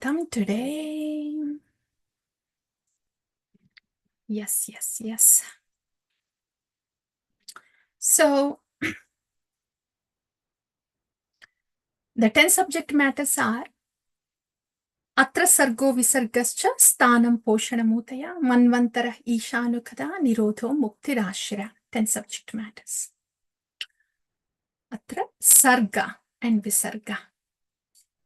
Bhagavatam today. Yes. So, the 10 subject matters are Atra Sargo Visargascha Stanam Poshanamutaya Manvantara Ishanukada Nirodho Muktirashira. 10 subject matters. Atra Sarga and Visarga.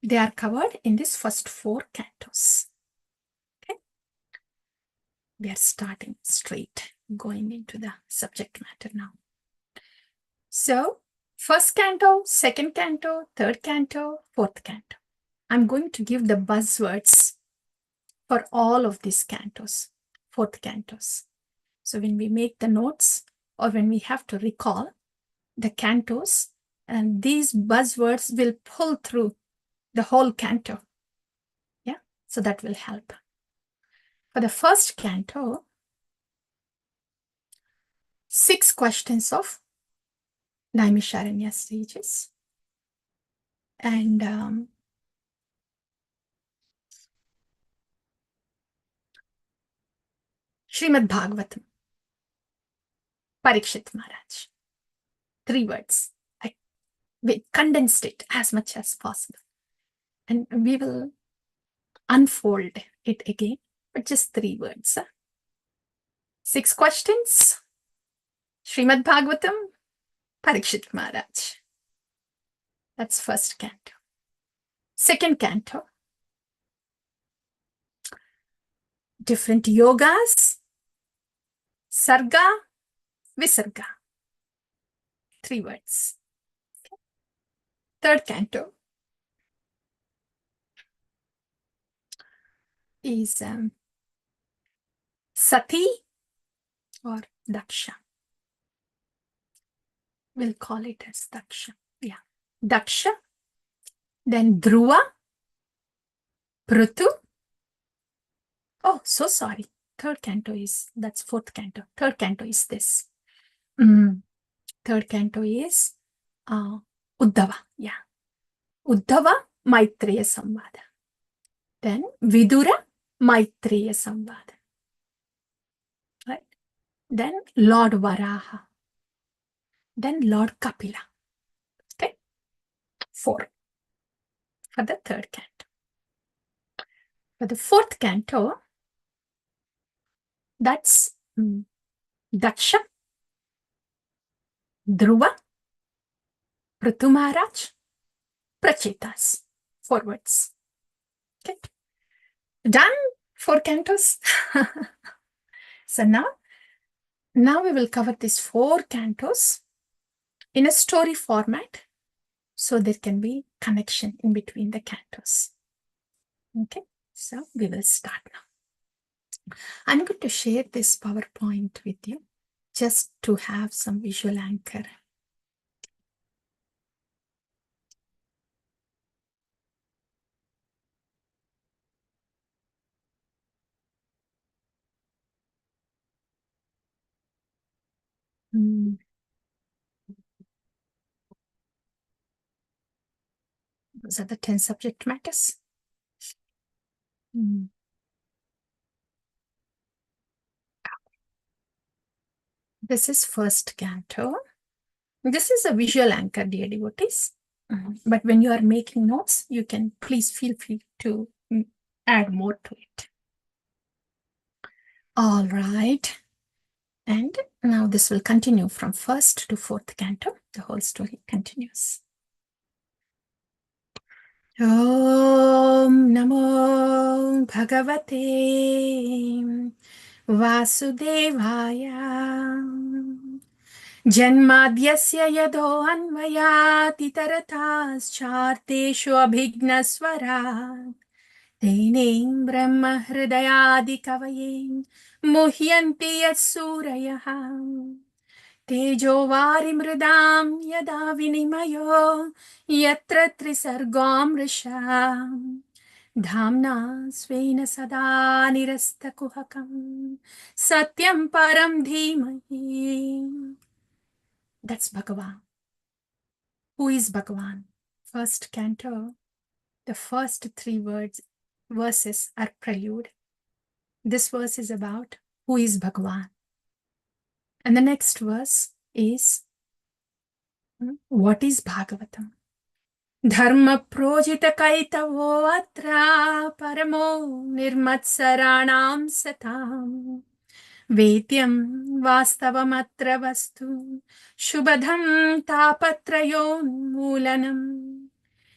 They are covered in this first 4 cantos. Okay. We are starting straight, going into the subject matter now. So, first canto, second canto, third canto, fourth canto. I'm going to give the buzzwords for all of these cantos, fourth cantos. So when we make the notes or when we have to recall the cantos, and these buzzwords will pull through the whole canto. Yeah, so that will help. For the first canto, 6 questions of Naimisharanya stages. And Srimad Bhagavatam, Parikshit Maharaj. 3 words. We condensed it as much as possible. And we will unfold it again, but just 3 words. 6 questions. Srimad Bhagavatam, Parikshit Maharaj. That's first canto. Second canto. Different yogas. Sarga, Visarga. 3 words. Third canto is Sati or Daksha. We'll call it as Daksha. Yeah. Daksha. Then Dhruva, Prutu. Oh, so sorry. Third canto is, that's fourth canto. Third canto is this. Third canto is Uddhava. Yeah. Uddhava, Maitreya Samvada. Then Vidura, Maitreya Samvada. Right? Then Lord Varaha. Then Lord Kapila. Okay? 4 for the third canto. For the fourth canto, that's Daksha, Dhruva, Prithu Maharaj, Prachetas. 4 words. Okay? Done? 4 cantos. So now we will cover these 4 cantos in a story format, so there can be connection in between the cantos. Okay, so we will start now. I'm going to share this PowerPoint with you just to have some visual anchor. Those are the 10 subject matters. This is first canto. This is a visual anchor, dear devotees. But when you are making notes, you can please feel free to add more to it. All right. And now this will continue from first to fourth canto. The whole story continues. Om Namo Bhagavate Vasudevaya Janmadyasya yado anvayati tarataschaarteshu abhignaswarat Tenem brahma hridayadi kavayem muhyanti yasurayah Tejo vari mridam yada vinimayo yatra trisargam risham Dhamna svena sada nirasta kuhakam satyam param dhimahi. That's Bhagavan. Who is Bhagavan? First canto, the first 3 words verses are prelude. This verse is about who is Bhagavan. And the next verse is what is Bhagavatam? Dharma projita kaitavo atra paramo nirmatsaranam satam Vetyam vastavamatra vastu shubhadham tapatrayon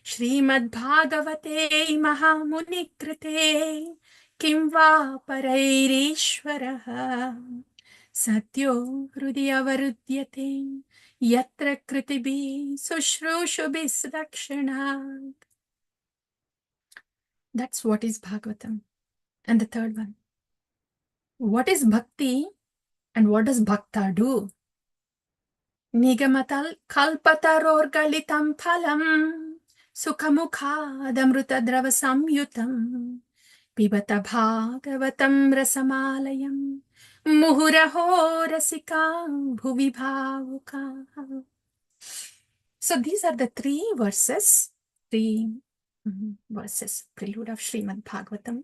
Shrimad Bhagavate Mahamuni Kim va parairishvaraha Satyo hrudiyavarudhyate Yatra kritibi sushrushabis dakshanat. That's what is Bhagavatam. And the third one. What is bhakti and what does bhakta do? Nigamatal kalpatarorgalitam phalam sukhamukhadamruta drava samyutam pibata bhagavatam rasamalayam muhuraho rasika bhuvi bhavuka. So these are the three verses, prelude of Srimad Bhagavatam,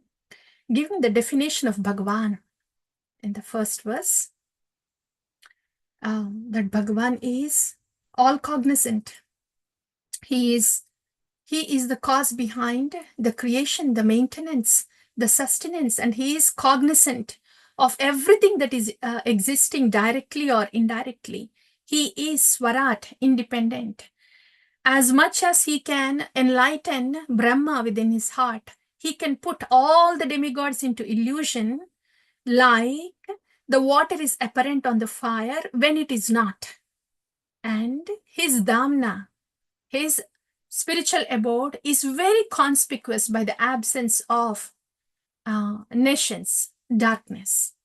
giving the definition of Bhagavan. In the first verse, that Bhagavan is all cognizant. He is the cause behind the creation, the maintenance, the sustenance, and he is cognizant of everything that is existing directly or indirectly. He is Swarat, independent. As much as he can enlighten Brahma within his heart, he can put all the demigods into illusion, like the water is apparent on the fire when it is not. And his Dhamna, his spiritual abode, is very conspicuous by the absence of nations, darkness.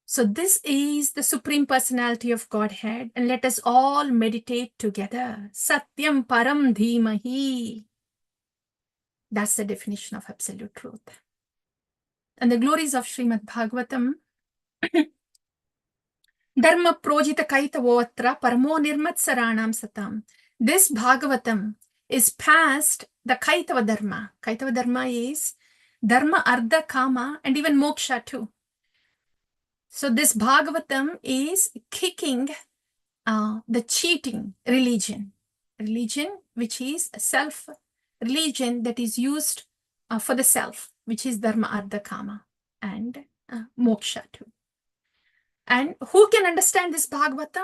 So this is the Supreme Personality of Godhead, and let us all meditate together. Satyam Param Dhimahi. That's the definition of absolute truth. And the glories of Srimad Bhagavatam. Dharma projita kaitavotra paramo nirmatsaranam satam. This Bhagavatam is past the Kaitava Dharma. Kaitava Dharma is Dharma, Artha, Kama, and even Moksha too. So this Bhagavatam is kicking the cheating religion which is self-religion that is used for the self, which is Dharma, Artha, Kama, and Moksha too. And who can understand this Bhagavatam?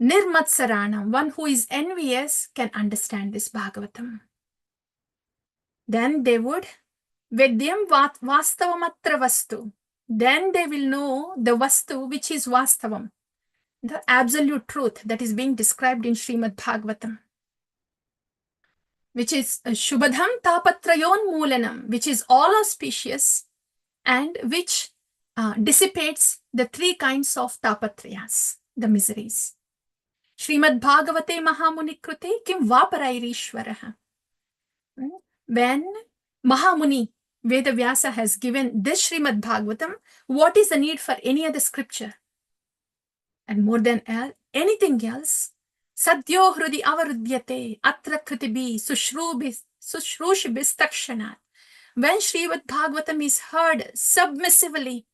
Nirmatsaranam, one who is envious, can understand this Bhagavatam. Then they would Vedyam vastavamatra vastu. Then they will know the vastu, which is vastavam, the absolute truth that is being described in Srimad Bhagavatam, which is Shubhadham tapatrayon moolanam, which is all auspicious and which dissipates the three kinds of tapatrayas, the miseries. Srimad Bhagavate Mahamuni Kim Vaparairishvaraha. When Mahamuni Veda Vyasa has given this Srimad Bhagavatam, what is the need for any other scripture? And more than anything else, Sadyo Hrudi Avarudyate Atra Kritibi Sushrushabis Takshanat. When Srimad Bhagavatam is heard submissively,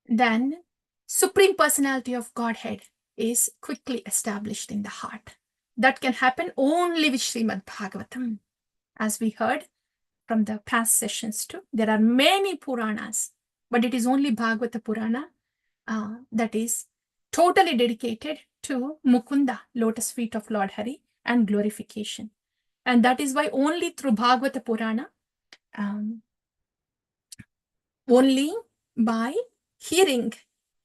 then Supreme Personality of Godhead is quickly established in the heart. That can happen only with Srimad Bhagavatam. As we heard from the past sessions too, there are many Puranas, but it is only Bhagavata Purana that is totally dedicated to Mukunda, lotus feet of Lord Hari, and glorification. And that is why only through Bhagavata Purana, only by hearing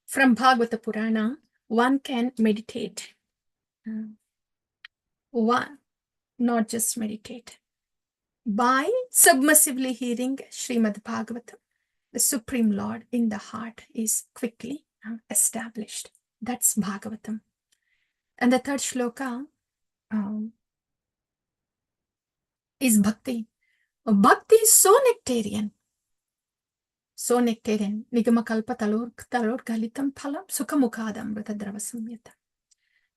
from Bhagavata Purana, one can meditate. Not just meditate. By submissively hearing Srimad Bhagavatam, the Supreme Lord in the heart is quickly established. That's Bhagavatam. And the third shloka is Bhakti. Bhakti is so nectarian. So nectarian. Nigamakalpa talor galitam phalam sukhamukhadam vratadrava samyata.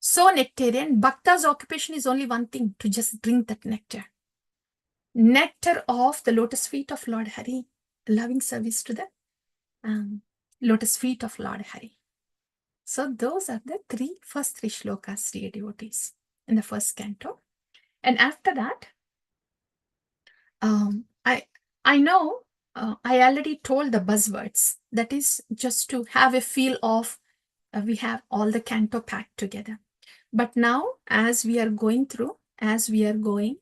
So nectarian. Bhakta's occupation is only one thing, to just drink that nectar. nectar of the lotus feet of Lord Hari, loving service to the lotus feet of Lord Hari. So those are the first three shlokas, dear devotees, in the first canto. And after that, I know I already told the buzzwords. That is just to have a feel of we have all the canto packed together. But now, as we are going through, as we are going,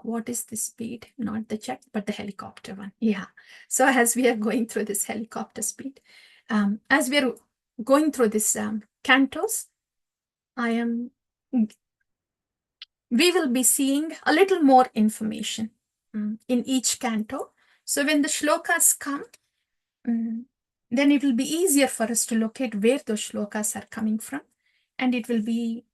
what is the speed? Not the jet, but the helicopter one. Yeah. So as we are going through this helicopter speed, as we are going through this cantos, we will be seeing a little more information in each canto. So when the shlokas come, then it will be easier for us to locate where those shlokas are coming from, and it will be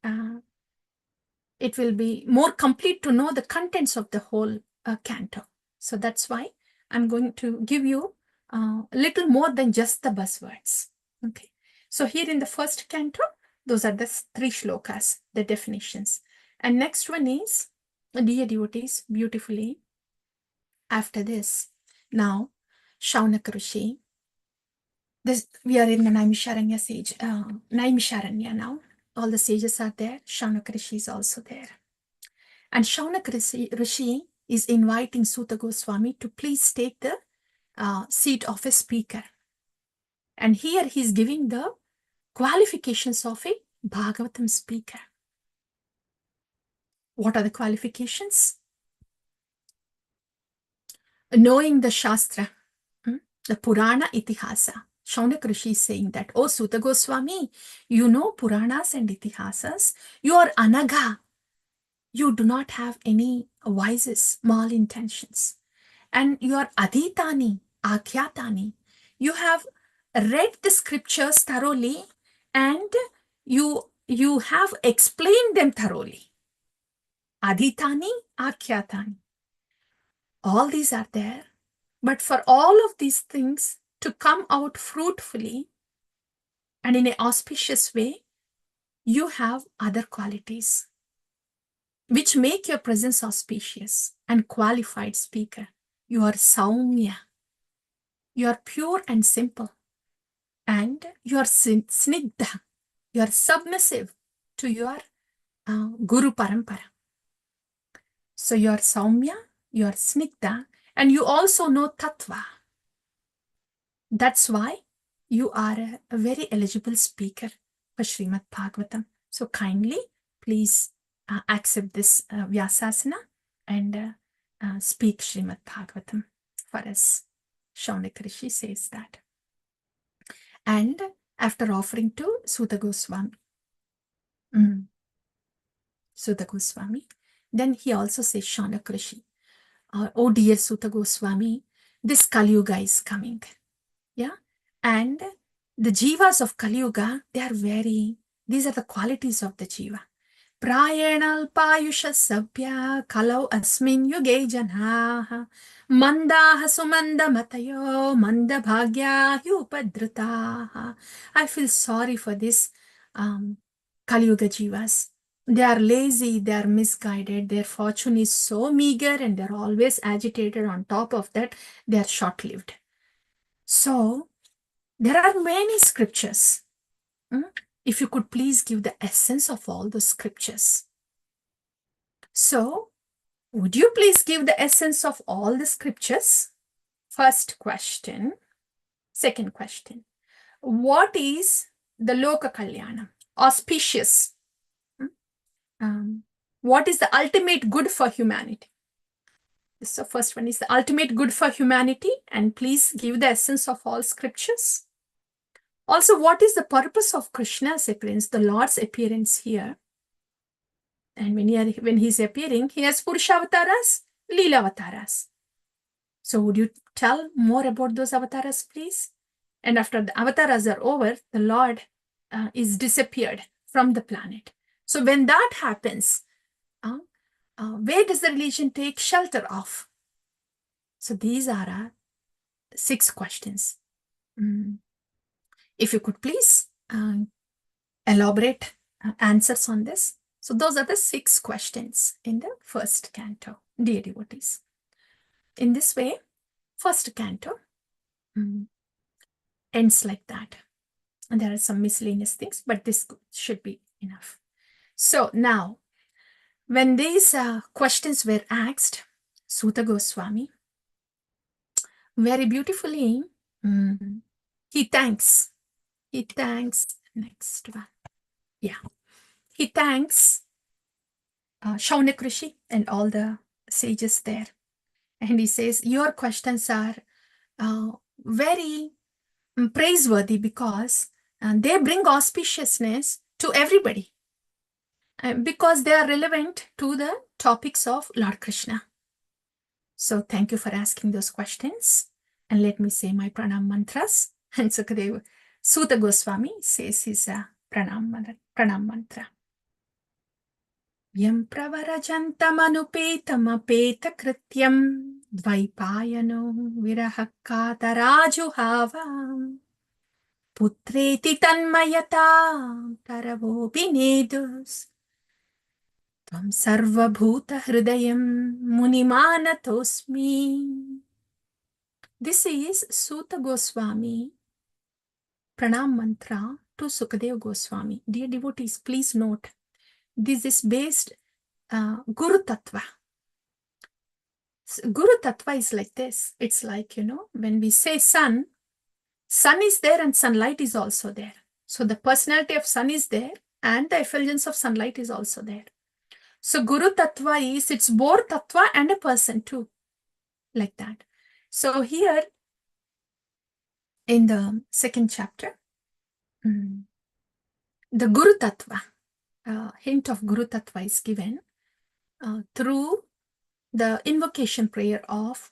more complete to know the contents of the whole canto. So that's why I'm going to give you a little more than just the buzzwords. Okay. So here in the first canto, those are the three shlokas, the definitions. And next one is, dear devotees, beautifully, after this, now, Shaunaka Rishi. We are in the Naimisharanya sage, Naimisharanya now. All the sages are there. Shaunaka Rishi is also there. And Shaunaka Rishi is inviting Suta Goswami to please take the seat of a speaker. And here he is giving the qualifications of a Bhagavatam speaker. What are the qualifications? Knowing the Shastra, the Purana Itihasa. Shaunaka Rishi is saying that, oh Suta Goswami, you know Puranas and Itihasas. You are Anaga. You do not have any vices, malintentions. And you are Aditani, Akhyatani. You have read the scriptures thoroughly and you have explained them thoroughly. Aditani, Akhyatani. All these are there. But for all of these things to come out fruitfully and in an auspicious way, you have other qualities which make your presence auspicious and qualified speaker. You are Saumya. You are pure and simple. And you are snigdha. You are submissive to your Guru Parampara. So you are Saumya, you are snigdha, and you also know Tattva. That's why you are a very eligible speaker for Srimad Bhagavatam. So kindly, please accept this Vyasasana and speak Srimad Bhagavatam for us. Shaunaka Rishi says that. And after offering to Suta Goswami, Suta Goswami, then he also says, Shaunaka Rishi, oh dear Suta Goswami, this Kali Yuga is coming. Yeah. And the jivas of Kali Yuga, these are the qualities of the jiva. Prayanal payusha sabhya kalau asmin yuge janaha mandaha sumanda matayo manda bhagya upadritaha. I feel sorry for this Kali Yuga jivas. They are lazy, they are misguided, their fortune is so meager and they're always agitated. On top of that, they are short-lived. So, there are many scriptures. If you could please give the essence of all the scriptures. So, would you please give the essence of all the scriptures? First question. Second question. What is the Loka Kalyanam? Auspicious. What is the ultimate good for humanity? So first one is the ultimate good for humanity, and please give the essence of all scriptures. Also, what is the purpose of Krishna's appearance, the Lord's appearance here? And when he's appearing, he has Purushavataras, Leela-avataras. So would you tell more about those avatars, please? And after the avatars are over, the Lord is disappeared from the planet. So when that happens, where does the religion take shelter of? So these are our 6 questions. If you could please elaborate answers on this. So those are the 6 questions in the first canto, dear devotees. In this way, first canto ends like that. And there are some miscellaneous things, but this should be enough. So now, when these questions were asked, Suta Goswami very beautifully, he thanks, next one. Yeah. He thanks Shaunak Rishi and all the sages there. And he says, your questions are very praiseworthy because they bring auspiciousness to everybody because they are relevant to the topics of Lord Krishna. So thank you for asking those questions. And let me say my pranam mantras. And Sukadeva, Suta Goswami says his pranam mantra. Yam pravarajantamanupetamapeta-krityam dvaipayano virahakatarajuhava putreti tanmayata taravovinedus tvam sarvabhuta hridayam munimanatosmi. This is Suta Goswami pranam mantra to Sukadeva Goswami. Dear devotees, please note, this is based Guru Tattva. Guru Tattva is like this. It's like, when we say sun is there and sunlight is also there. So the personality of sun is there and the effulgence of sunlight is also there. So Guru Tattva is, it's both Tattva and a person too. Like that. So here in the second chapter, the Guru Tattva, hint of Guru Tattva is given through the invocation prayer of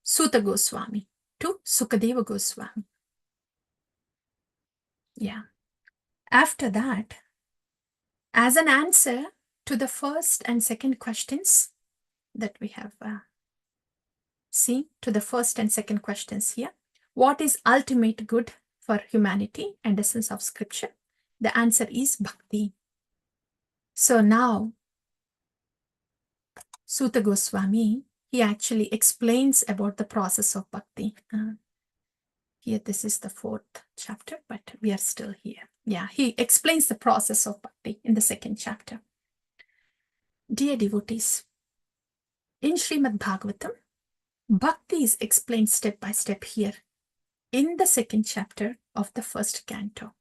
Suta Goswami to Sukadeva Goswami. Yeah. After that, as an answer to the first and second questions that we have seen, to the first and second questions here, what is ultimate good for humanity and essence of scripture? The answer is bhakti. So now, Suta Goswami, he actually explains about the process of bhakti. Here, this is the fourth chapter, but we are still here. Yeah, he explains the process of bhakti in the second chapter. Dear devotees, in Srimad Bhagavatam, bhakti is explained step by step here in the second chapter of the first canto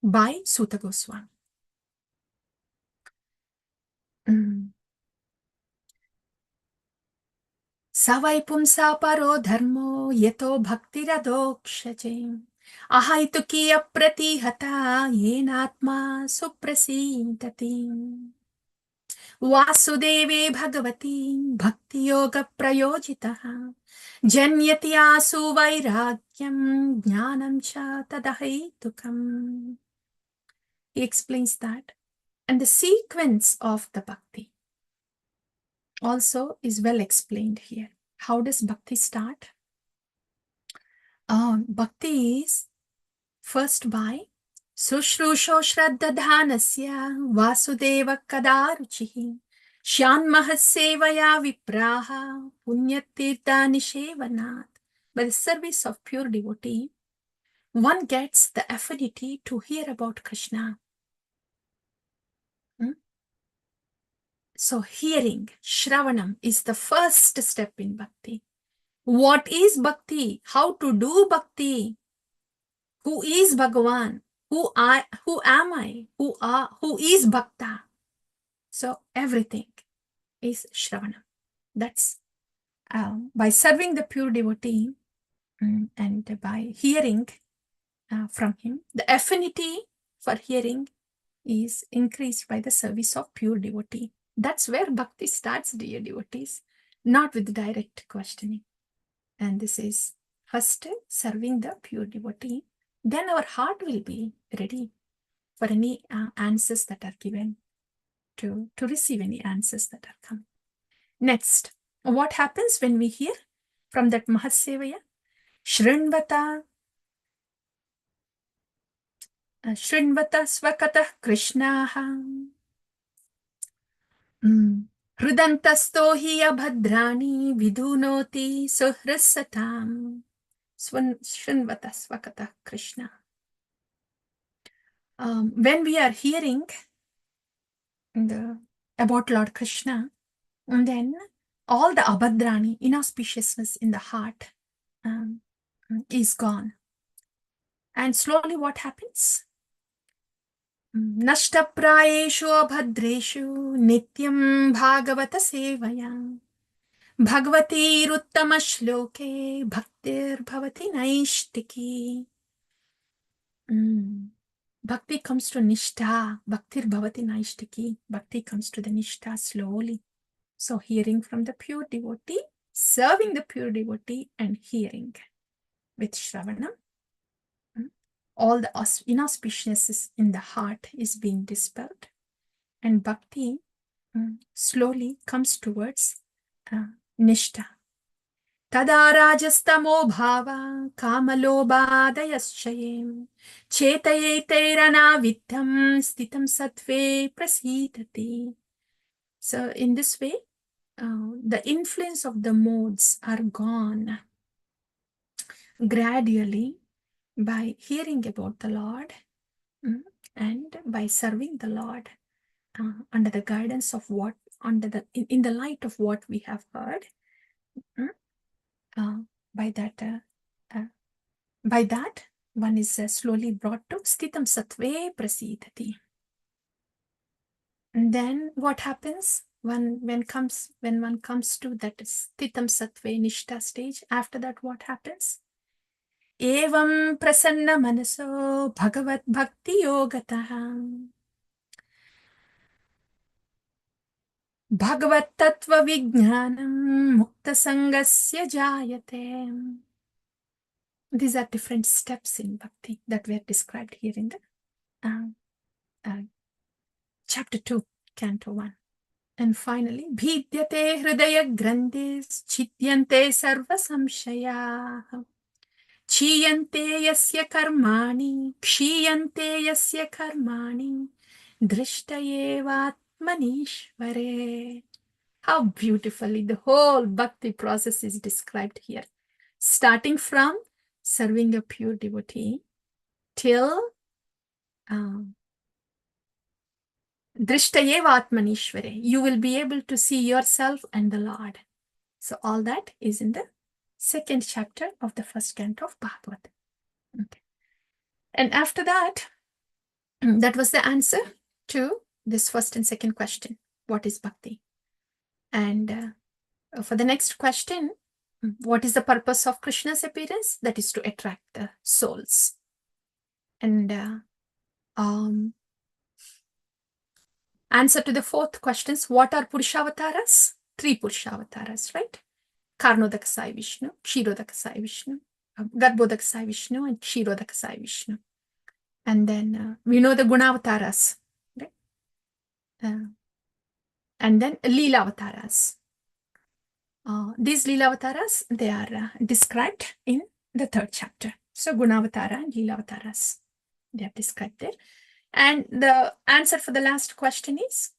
by Suta Goswami. Savai pumsa paro dharmo yeto bhaktiradokshate ahaitukki apratihata yenatma suprasintati Vasudeve bhagavati bhakti yoga prayojitaha janyati asu vairagyam jnanam cha tadahaitukam. He explains that. And the sequence of the bhakti also is well explained here. How does bhakti start? Bhakti is first by Sushrusho Shraddadhanasya Vasudeva Kadaruchihi Shyanmahasevaya Vipraha Punyatirtha Nishevanat. By the service of pure devotee, one gets the affinity to hear about Krishna. So hearing, Shravanam, is the first step in bhakti. What is bhakti? How to do bhakti? Who is Bhagavan? Who am I? Who is Bhakta? So everything is Shravanam. That's by serving the pure devotee and by hearing from him, the affinity for hearing is increased by the service of pure devotee. That's where bhakti starts, dear devotees, not with direct questioning. And this is first serving the pure devotee. Then our heart will be ready for any answers that are given, to receive any answers that are coming. Next, what happens when we hear from that Mahasevaya? Shrinvata swakatah Krishnaha Hrudantasto hi abhadrani vidunoti suhrisatam. Shrinvata Swakata Krishna. When we are hearing about Lord Krishna, and then all the abhadrani, inauspiciousness in the heart, is gone. And slowly what happens? Nashtaprayeshu abhadreshu nityam bhagavata sevaya bhagavati ruttama shloke bhaktir bhavati naishtiki. Bhakti comes to nishtha, bhaktir bhavati naishtiki. Bhakti comes to the nishtha slowly. So hearing from the pure devotee, serving the pure devotee, and hearing with Shravana, all the inauspiciousness in the heart is being dispelled, and bhakti slowly comes towards nishtha. Tada rajastamo bhava kamalobhadayaschaye chetayeterana vidyam stitam sattve prasidati. So in this way, the influence of the modes are gone gradually by hearing about the Lord and by serving the Lord under the guidance of what, in the light of what we have heard. By that, one is slowly brought to Stitam Sattve Prasidati. And then what happens when one comes to that Stitam Sattve Nishta stage? After that, what happens? Evam prasanna manaso bhagavat bhakti yogataha bhagavat tattva vijnanam mukta sangasya jayate. These are different steps in bhakti that were described here in the chapter 2, Canto 1. And finally, bhidyate hridaya grandis chityante sarva samshaya chiyante yasya karmani kshiyante yasya karmani drishtayevatmanishvare. How beautifully the whole bhakti process is described here, starting from serving a pure devotee till Drishtayevatmanishvare. You will be able to see yourself and the Lord. So all that is in the second chapter of the first canto of Bhagavata. Okay. And after that, that was the answer to this first and second question. What is bhakti? And for the next question, what is the purpose of Krishna's appearance? That is to attract the souls. And answer to the fourth questions, what are Purushavataras? 3 Purushavataras, right? Karnodakasai Vishnu, Kshirodakasai Vishnu, Garbhodakasai Vishnu, and Kshirodakasai Vishnu. And then we know the Gunavataras, right? And then Leelavataras. These Leelavataras, they are described in the 3rd chapter. So Gunavatara and Leelavataras, they are described there. And the answer for the last question is,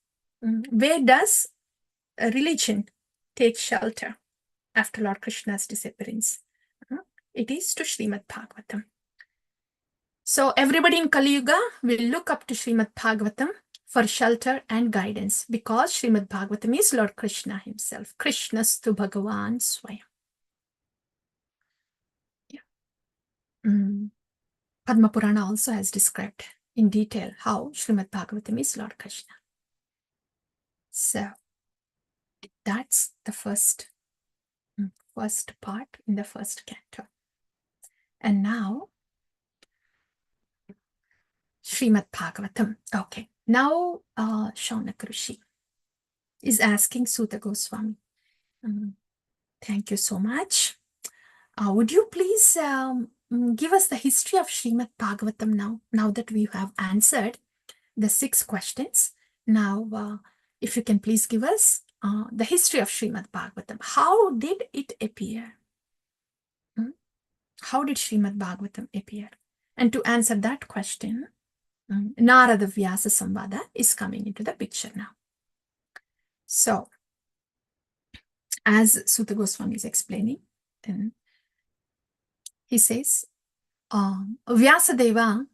where does a religion take shelter after Lord Krishna's disappearance? It is to Srimad Bhagavatam. So everybody in Kali Yuga will look up to Srimad Bhagavatam for shelter and guidance, because Srimad Bhagavatam is Lord Krishna himself. Krishnastu Bhagavan Swayam. Padma Purana also has described in detail how Srimad Bhagavatam is Lord Krishna. So that's the first part in the first canto. And now Srimad Bhagavatam. Okay. Now Shaunak Rishi is asking Suta Goswami. Thank you so much. Would you please give us the history of Srimad Bhagavatam now that we have answered the 6 questions? Now, if you can please give us the history of Srimad Bhagavatam. How did it appear? How did Srimad Bhagavatam appear? And to answer that question, Narada Vyasa Samvada is coming into the picture now. So, As Sutta Goswami is explaining, then he says, Vyasadeva,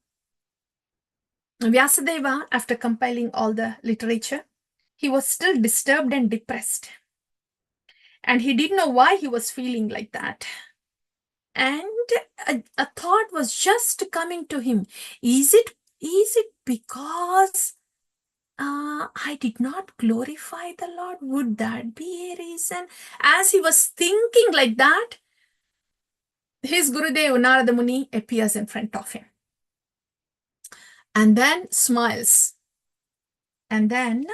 after compiling all the literature, he was still disturbed and depressed. And he didn't know why he was feeling like that. And a thought was just coming to him. Is it because I did not glorify the Lord? Would that be a reason? As he was thinking like that, his Gurudev Narada Muni appears in front of him. And then smiles. And then,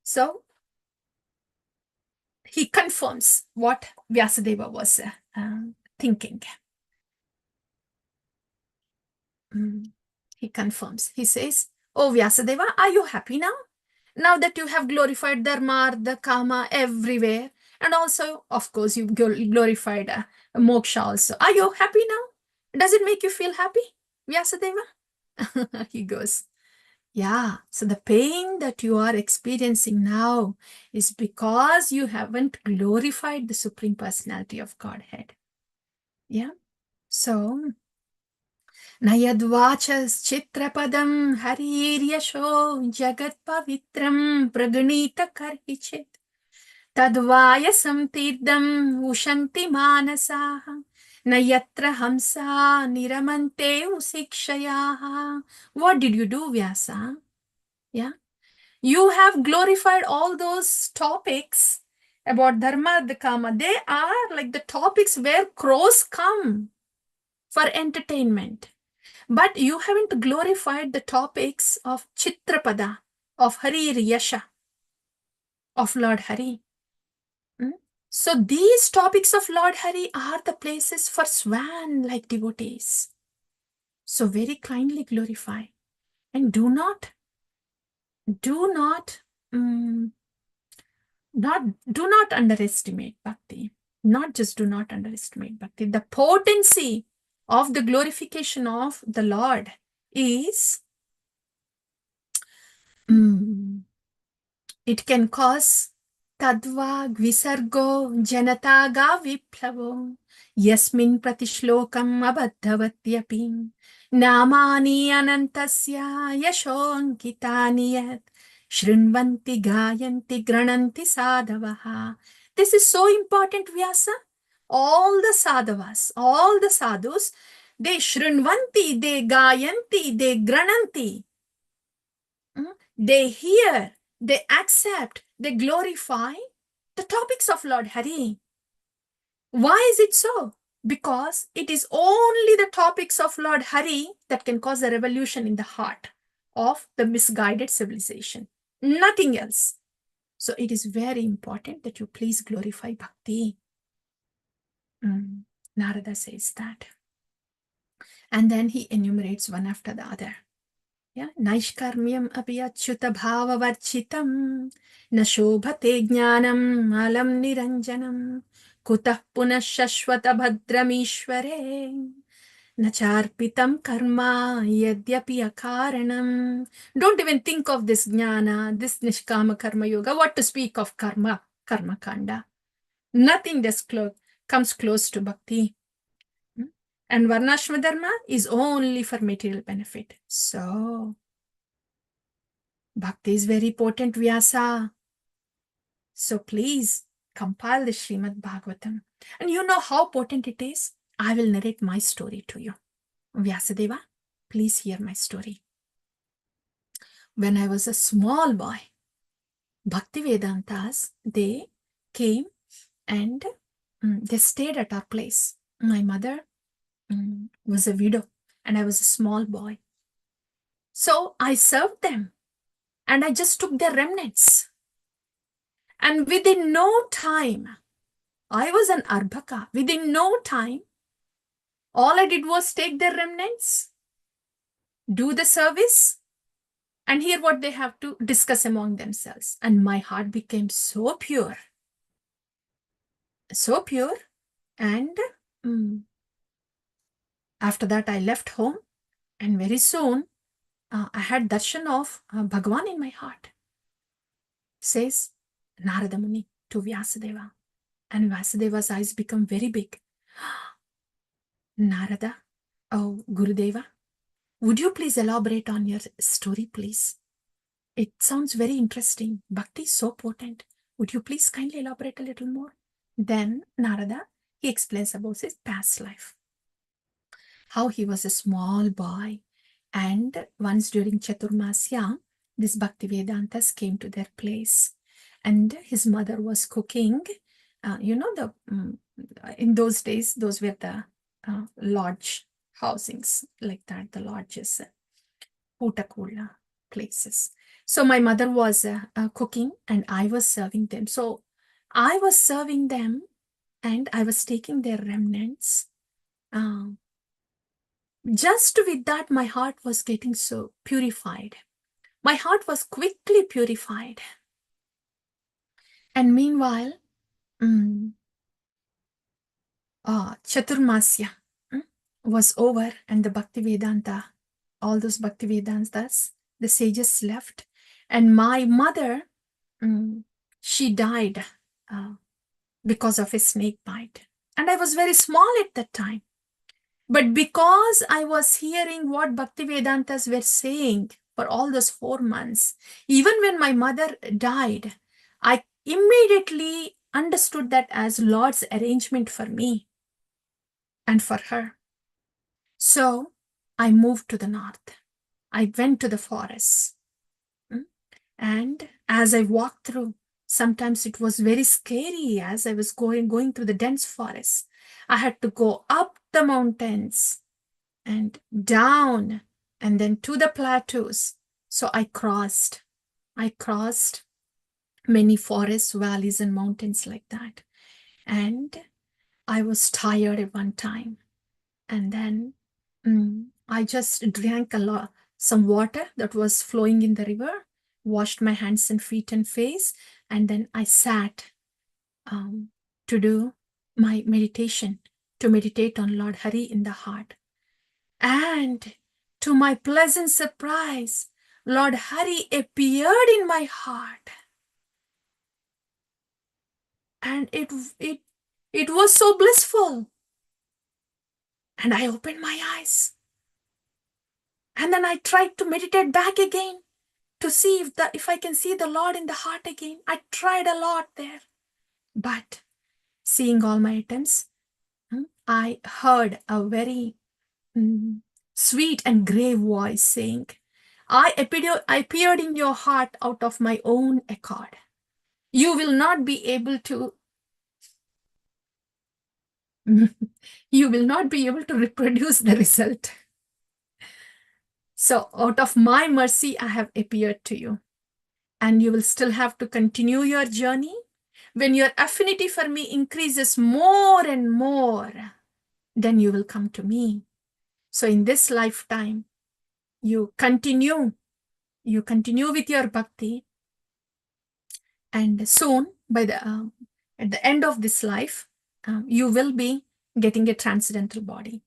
so he confirms what Vyasadeva was thinking. He confirms. He says, "Oh, Vyasadeva, are you happy now? Now that you have glorified Dharma, the Kama everywhere, and also, of course, you glorified Moksha also. Are you happy now? Does it make you feel happy, Vyasadeva?" He goes, "Yeah, so the pain that you are experiencing now is because you haven't glorified the Supreme Personality of Godhead." Yeah, so Nayadvachaschitrapadam hariryasho jagat pavitram praganita karhichit tadvayasam tirtham ushanti manasaha nayatra hamsa niramante usikshayaha. What did you do, Vyasa? Yeah, you have glorified all those topics about dharma, the kama. They are like the topics where crows come for entertainment. But you haven't glorified the topics of Chitrapada, of Hari Yasha, of Lord Hari. So these topics of Lord Hari are the places for swan-like devotees. So very kindly glorify. And do not underestimate bhakti. Not just do not underestimate bhakti. The potency of the glorification of the Lord is it can cause tadva visargo janataga viplavo yasmin pratishlokam abadhavatyapi namani anantasya yashonkitani yat shrinvanti gayanti grananti sadhavaha. This is so important, Vyasa. All the sadhavas, all the sadhus, they shrinvanti, they gayanti, they grananti. They hear, they accept, they glorify the topics of Lord Hari. Why is it so? Because it is only the topics of Lord Hari that can cause a revolution in the heart of the misguided civilization. Nothing else. So it is very important that you please glorify bhakti. Narada says that. And then he enumerates one after the other. Naishkarmyam api achyuta bhava varchitam na shobhate jnanam alam niranjanam kutah punah shashvata bhadramishvare nacharpitam karma yadyapi akaranam. Don't even think of this jnana, this nishkama karma yoga. What to speak of karma kanda? Nothing comes close to bhakti. And varnashma dharma is only for material benefit. So bhakti is very potent, Vyasa. So please compile the Srimad Bhagavatam. And you know how potent it is? I will narrate my story to you. Vyasadeva, please hear my story. When I was a small boy, Bhakti Vedantas, they came and they stayed at our place. My mother was a widow and I was a small boy. So I served them and I just took their remnants. And within no time, I was an Arbhaka. Within no time, all I did was take their remnants, do the service, and hear what they have to discuss among themselves. And my heart became so pure. So pure. And after that, I left home. And very soon, I had darshan of Bhagavan in my heart. Says Narada Muni. to Vyasadeva. And Vyasadeva's eyes become very big. Narada, oh Gurudeva, would you please elaborate on your story, please? It sounds very interesting. Bhakti is so potent. Would you please kindly elaborate a little more? Then Narada, he explains about his past life. How he was a small boy. And once during Chaturmasya, these Bhaktivedantas came to their place. And his mother was cooking. In those days, those were the lodge housings, like that, the lodges, Putakula places. So my mother was cooking and I was serving them. So I was serving them and I was taking their remnants. Just with that, my heart was getting so purified. My heart was quickly purified. And meanwhile, Chaturmasya was over and the Bhaktivedanta, all those Bhaktivedantas, the sages left. And my mother, she died because of a snake bite. And I was very small at that time. But because I was hearing what Bhaktivedantas were saying for all those 4 months, even when my mother died, I immediately understood that as Lord's arrangement for me and for her. So I moved to the north. I went to the forests. And as I walked through, sometimes it was very scary as I was going through the dense forest. I had to go up the mountains and down and then to the plateaus. So I crossed many forests, valleys, and mountains like that. And I was tired at one time. And then I just drank some water that was flowing in the river, washed my hands and feet and face, and then I sat to do my meditation, to meditate on Lord Hari in the heart. And to my pleasant surprise, Lord Hari appeared in my heart. And it was so blissful. And I opened my eyes. And then I tried to meditate back again to see if I can see the Lord in the heart again. I tried a lot there. But seeing all my attempts, I heard a very sweet and grave voice saying, I appeared in your heart out of my own accord. You will not be able to reproduce the result. So out of my mercy, I have appeared to you. And you will still have to continue your journey. When your affinity for me increases more and more, then you will come to me. So in this lifetime, you continue with your bhakti. And soon, at the end of this life, you will be getting a transcendental body.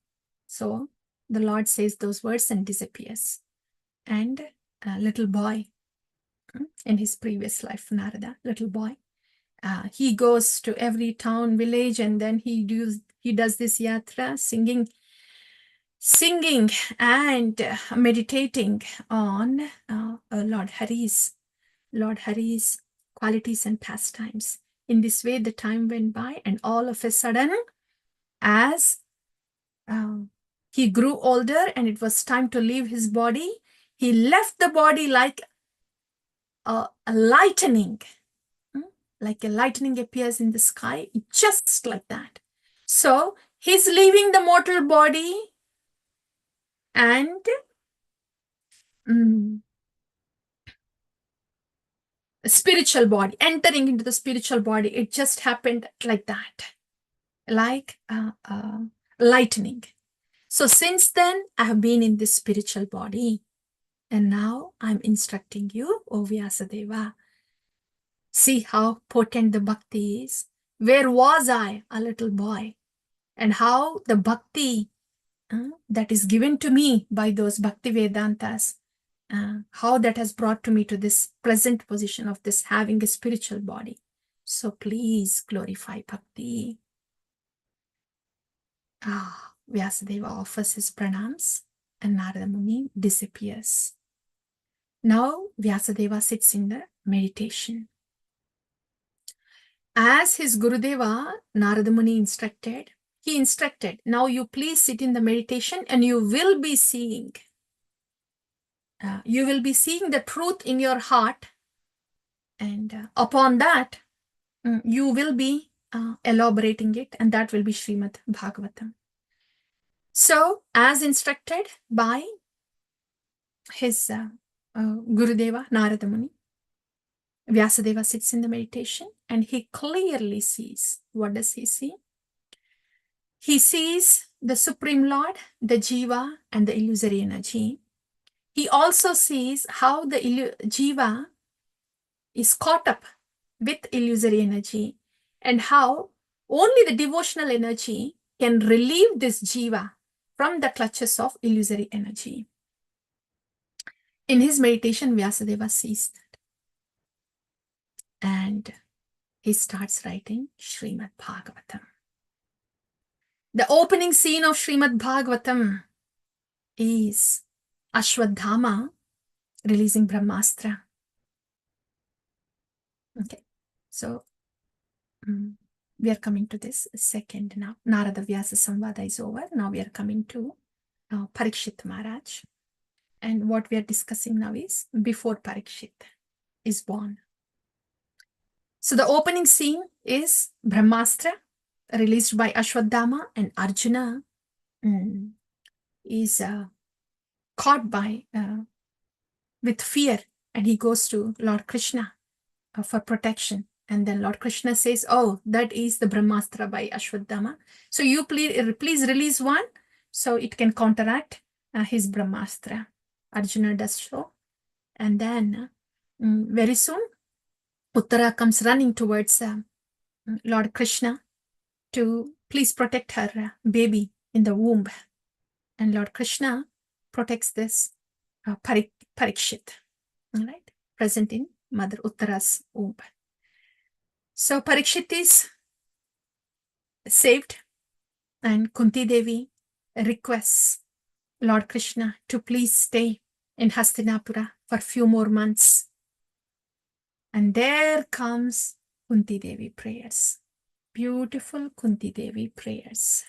So the Lord says those words and disappears. And a little boy, in his previous life, Narada, little boy, he goes to every town, village, and then he does this yatra, singing and meditating on Lord Hari's qualities and pastimes. In this way, the time went by, and all of a sudden, as he grew older and it was time to leave his body, he left the body like a lightning. Like a lightning appears in the sky, just like that. So he's leaving the mortal body and spiritual body, entering into the spiritual body. It just happened like that, like lightning. So since then, I have been in this spiritual body. And now I'm instructing you, O Vyasadeva. See how potent the bhakti is. Where was I, a little boy? And how the bhakti that is given to me by those Bhakti Vedantas, how that has brought to me to this present position of this having a spiritual body. So please glorify Bhakti. Vyasadeva offers his pranams and Narada Muni disappears. Now Vyasadeva sits in the meditation. As his Gurudeva, Narada Muni he instructed, now you please sit in the meditation and you will be seeing. You will be seeing the truth in your heart, and upon that, you will be elaborating it, and that will be Srimad Bhagavatam. So, as instructed by his Gurudeva, Narada Muni, Vyasadeva sits in the meditation and he clearly sees. What does he see? He sees the Supreme Lord, the Jiva, and the illusory energy. He also sees how the Jiva is caught up with illusory energy and how only the devotional energy can relieve this Jiva from the clutches of illusory energy. In his meditation, Vyasadeva sees that. And he starts writing Srimad Bhagavatam. The opening scene of Srimad Bhagavatam is Ashwadhama releasing Brahmastra. Okay, so we are coming to this second now. Narada Vyasa Samvada is over. Now we are coming to Parikshit Maharaj. And what we are discussing now is before Parikshit is born. So the opening scene is Brahmastra released by Ashwadhama, and Arjuna is caught by with fear, and he goes to Lord Krishna for protection. And then Lord Krishna says, oh, that is the Brahmastra by Ashwadhama. So you please release one so it can counteract his Brahmastra. Arjuna does so. And then very soon, Uttara comes running towards Lord Krishna to please protect her baby in the womb. And Lord Krishna protects this Parikshit, right, present in Mother Uttara's womb. So Parikshit is saved, and Kunti Devi requests Lord Krishna to please stay in Hastinapura for a few more months. And there comes Kunti Devi prayers. Beautiful Kunti Devi prayers.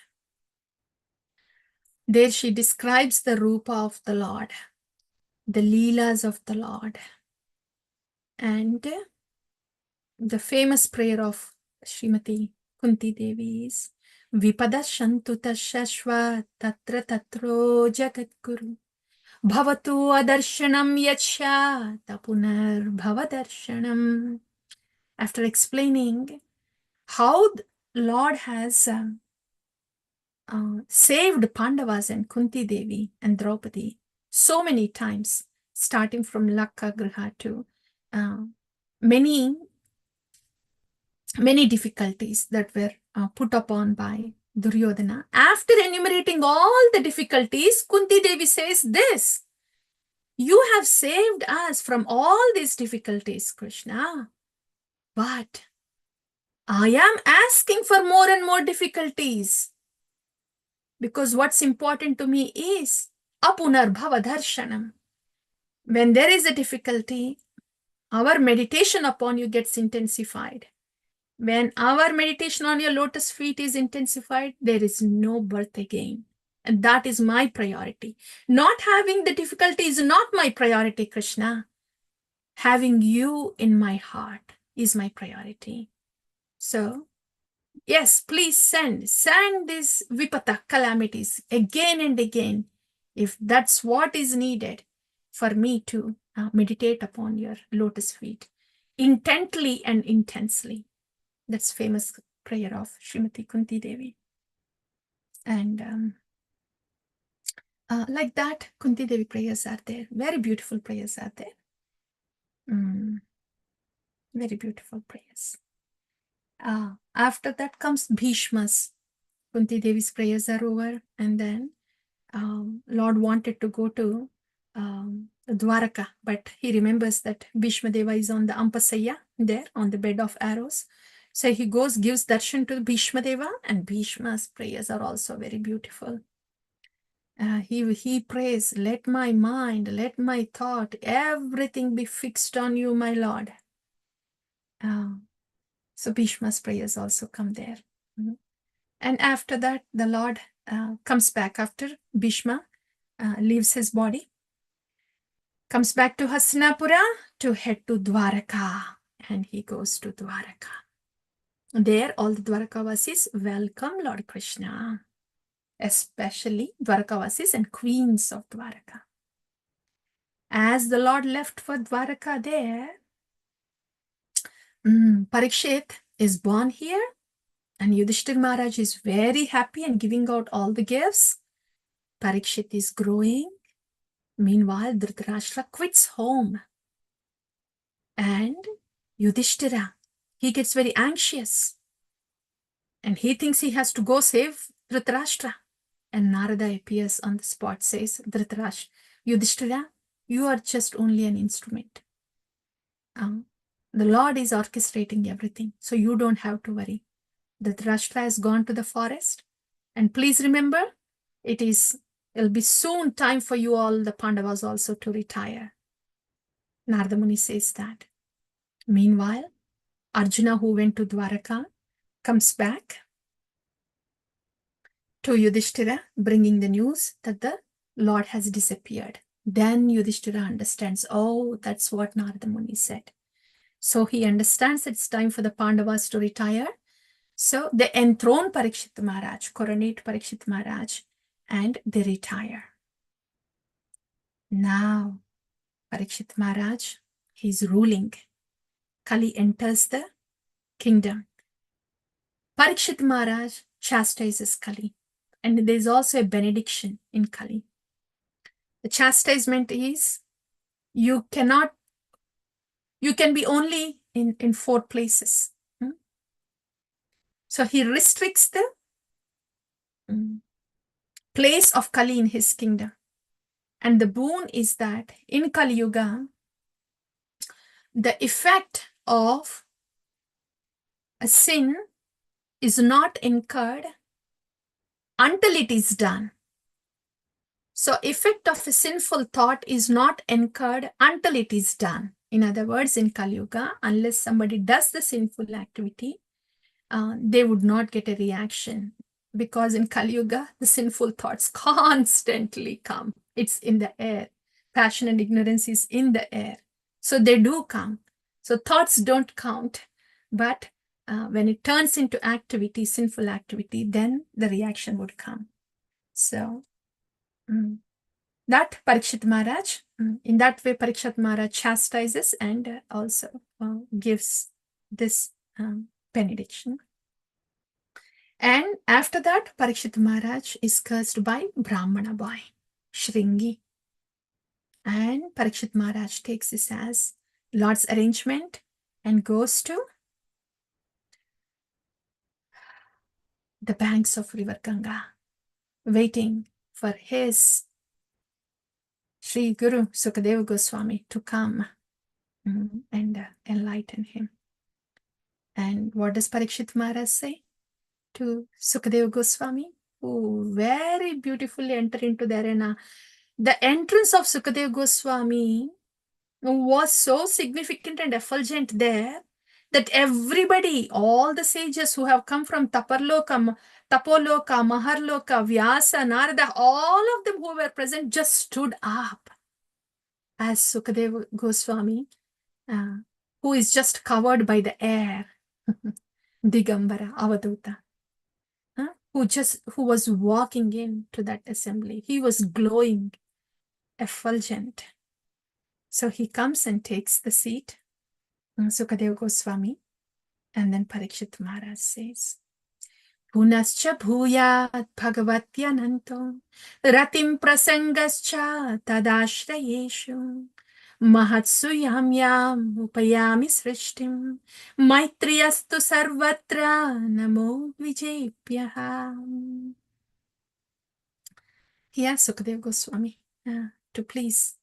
There she describes the Rupa of the Lord, the Leelas of the Lord. And the famous prayer of Srimati Kunti Devi is Vipadashantu tashashva tatra tatro jagat guru bhavatu adarshanam yacha tapunar bhavadarshanam. After explaining how the Lord has saved Pandavas and Kunti Devi and Draupadi so many times, starting from Lakka Griha to many difficulties that were put upon by Duryodhana. After enumerating all the difficulties, Kunti Devi says this: you have saved us from all these difficulties, Krishna, but I am asking for more and more difficulties, because what's important to me is apunar bhavadarshanam. When there is a difficulty, our meditation upon you gets intensified. When our meditation on your lotus feet is intensified, there is no birth again. And that is my priority. Not having the difficulty is not my priority, Krishna. Having you in my heart is my priority. So, yes, please send these vipata calamities again and again, if that's what is needed for me to meditate upon your lotus feet intently and intensely. That's famous prayer of Srimati Kunti Devi. And like that, Kunti Devi prayers are there. Very beautiful prayers are there. Very beautiful prayers. After that comes Bhishma's. Kunti Devi's prayers are over, and then Lord wanted to go to Dwaraka, but he remembers that Bhishma Deva is on the Ampasaya there on the bed of arrows. So he goes, gives darshan to Bhishma Deva, and Bhishma's prayers are also very beautiful. He prays, let my mind, let my thought, everything be fixed on you, my Lord. So Bhishma's prayers also come there. And after that, the Lord comes back after Bhishma leaves his body, comes back to Hastinapura to head to Dwaraka, and he goes to Dwaraka. There, all the Dwarakavasis welcome Lord Krishna, especially Dwarakavasis and queens of Dwaraka. As the Lord left for Dwaraka there, Parikshit is born here, and Yudhishthir Maharaj is very happy and giving out all the gifts. Parikshit is growing. Meanwhile, Dhritarashtra quits home. And Yudhishthira, he gets very anxious. And he thinks he has to go save Dhritarashtra. And Narada appears on the spot, says, Dhritarashtra, Yudhishthira, you are just only an instrument. The Lord is orchestrating everything, so you don't have to worry. Dhritarashtra has gone to the forest. And please remember, it'll be soon time for you all, the Pandavas, also to retire. Narada Muni says that. Meanwhile, Arjuna, who went to Dwaraka, comes back to Yudhishthira, bringing the news that the Lord has disappeared. Then Yudhishthira understands, oh, that's what Narada Muni said. So he understands it's time for the Pandavas to retire. So they enthrone Parikshit Maharaj, coronate Parikshit Maharaj, and they retire. Now, Parikshit Maharaj, he's ruling. Kali enters the kingdom. Parikshit Maharaj chastises Kali. And there's also a benediction in Kali. The chastisement is, you can be only in 4 places. So he restricts the place of Kali in his kingdom. And the boon is that in Kali Yuga, the effect of a sin is not incurred until it is done. So effect of a sinful thought is not incurred until it is done. In other words, in Kali Yuga, unless somebody does the sinful activity, they would not get a reaction, because in Kali Yuga, the sinful thoughts constantly come. It's in the air. Passion and ignorance is in the air. So they do come. So thoughts don't count. But when it turns into activity, sinful activity, then the reaction would come. So that Parikshit Maharaj, in that way, Parikshit Maharaj chastises and also gives this benediction. And after that, Parikshit Maharaj is cursed by Brahmana boy, Shringi. And Parikshit Maharaj takes this as Lord's arrangement and goes to the banks of river Ganga, waiting for his Sri Guru Sukadeva Goswami to come and enlighten him. And what does Parikshit Maharaj say to Sukadeva Goswami, who very beautifully enter into the arena? The entrance of Sukadeva Goswami was so significant and effulgent there that everybody, all the sages who have come from Tapoloka, Maharloka, Vyasa, Narada, all of them who were present just stood up as Sukadeva Goswami, who is just covered by the air, Digambara, Avaduta, who was walking into that assembly. He was glowing, effulgent. So he comes and takes the seat, Sukadeva Goswami, and then Parikshit Maharaj says, Punascha bhuyat bhagavatyananto ratim prasangascha tadashrayeshu mahatsu yam yam upayami srishtim maitriyastu sarvatra namo vijaypyaha. Here Sukadeva Goswami to please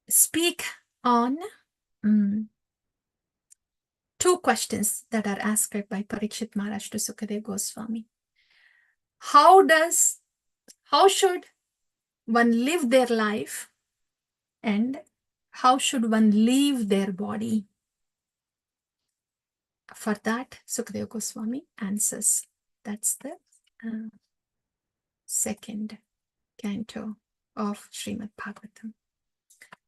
speak on two questions that are asked by Parikshit Maharaj to Sukadeva Goswami. How should one live their life, and how should one leave their body? For that, Sukadeva Goswami answers. That's the second canto of Srimad Bhagavatam.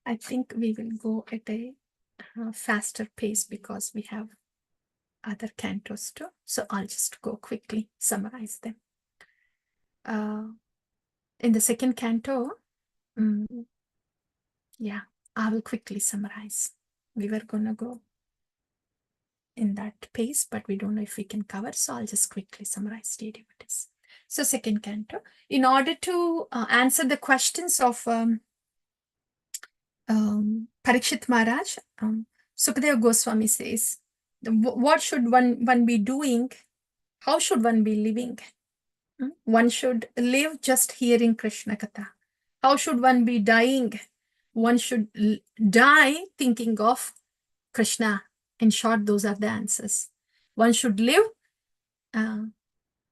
I think we will go at a faster pace because we have other cantos too. So I'll just go quickly summarize them. In the second canto, yeah, I will quickly summarize. We were going to go in that pace, but we don't know if we can cover. So I'll just quickly summarize the devotees. So second canto, in order to answer the questions of Parikshit Maharaj, Sukadeva Goswami says, what should one be doing? How should one be living? One should live just hearing Krishna Katha. How should one be dying? One should die thinking of Krishna. In short, those are the answers. One should live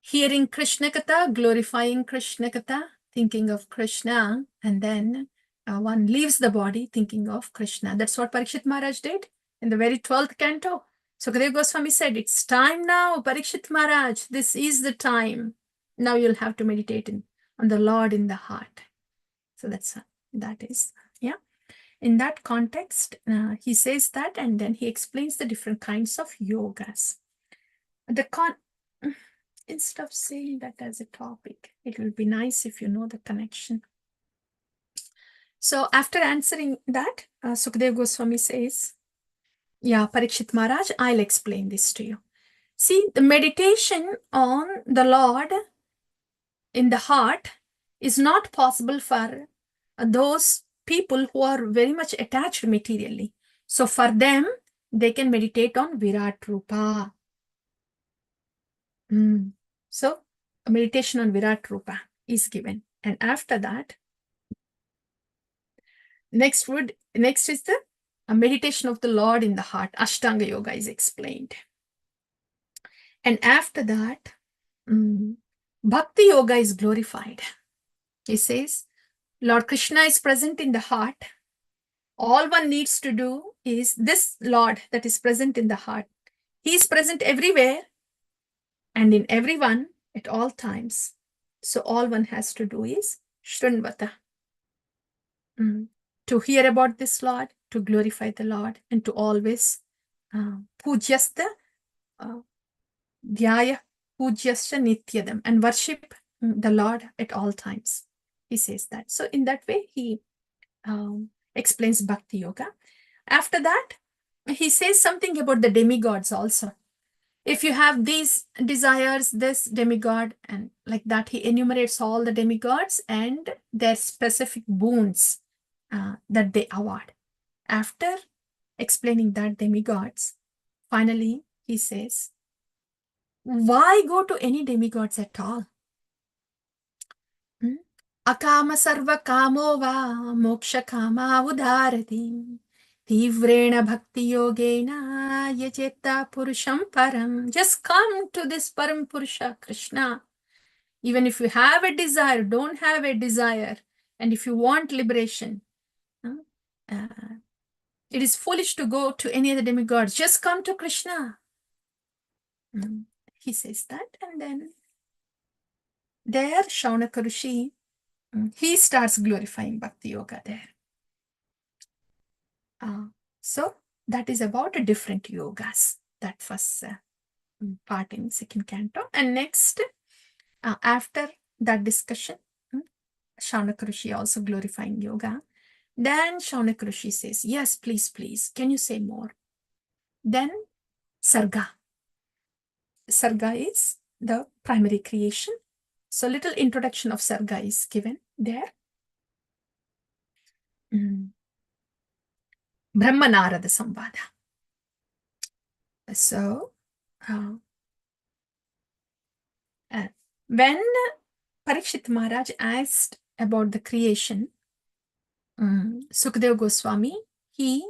hearing Krishna Katha, glorifying Krishna Katha, thinking of Krishna, and then one leaves the body thinking of Krishna. That's what Parikshit Maharaj did in the very 12th canto. Sukadeva Goswami said, it's time now, Parikshit Maharaj. This is the time. Now you'll have to meditate on the Lord in the heart. So that is, yeah. In that context, he says that, and then he explains the different kinds of yogas. Instead of saying that as a topic, it will be nice if you know the connection. So after answering that, Sukadeva Goswami says, yeah, Parikshit Maharaj, I'll explain this to you. See, the meditation on the Lord in the heart is not possible for those people who are very much attached materially. So for them, they can meditate on Virat Rupa. So a meditation on Virat Rupa is given. And after that, next is the meditation of the Lord in the heart. Ashtanga Yoga is explained. And after that, Bhakti Yoga is glorified. He says, Lord Krishna is present in the heart. All one needs to do is this Lord that is present in the heart. He is present everywhere and in everyone at all times. So all one has to do is Shrunvata. To hear about this Lord, to glorify the Lord, and to always Pujyasta Dhyaya Pujyasya Nityadam, and worship the Lord at all times. He says that. So in that way, he explains Bhakti Yoga. After that, he says something about the demigods also. If you have these desires, this demigod, and like that, he enumerates all the demigods and their specific boons that they award. After explaining that demigods, finally, he says, why go to any demigods at all? Akama sarva kamo va moksha kama udharati tivrena bhakti yogena yajeta purusham param. Just come to this param purusha, Krishna. Even if you have a desire, don't have a desire, and if you want liberation, it is foolish to go to any other demigods. Just come to Krishna. He says that, and then there, Shaunaka Rishi, he starts glorifying Bhakti Yoga there. So that is about a different yogas, that first part in second canto. And next, after that discussion, Shaunaka Rishi also glorifying yoga. Then Shaunaka Rishi says, yes, please, can you say more? Then Sarga. Sarga is the primary creation. So little introduction of Sarga is given there. Brahma Narada Samvada. So when Parikshit Maharaj asked about the creation, Sukadeva Goswami, he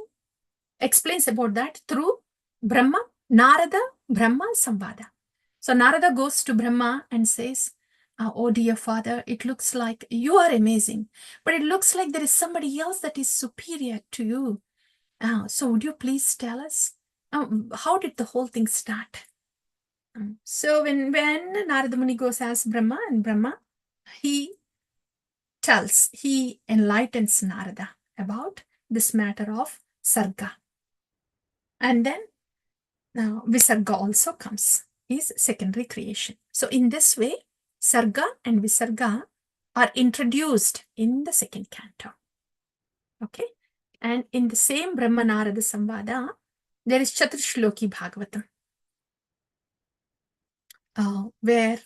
explains about that through Brahma Narada Brahma Samvada. So Narada goes to Brahma and says, oh dear father, it looks like you are amazing, but it looks like there is somebody else that is superior to you. So would you please tell us, how did the whole thing start? So when Narada Muni goes as Brahma, and Brahma, he enlightens Narada about this matter of Sarga. And then Visarga also comes, is secondary creation. So in this way, Sarga and Visarga are introduced in the second canto. Okay. And in the same Brahma Narada Samvada, there is Chaturshloki Bhagavatam, where,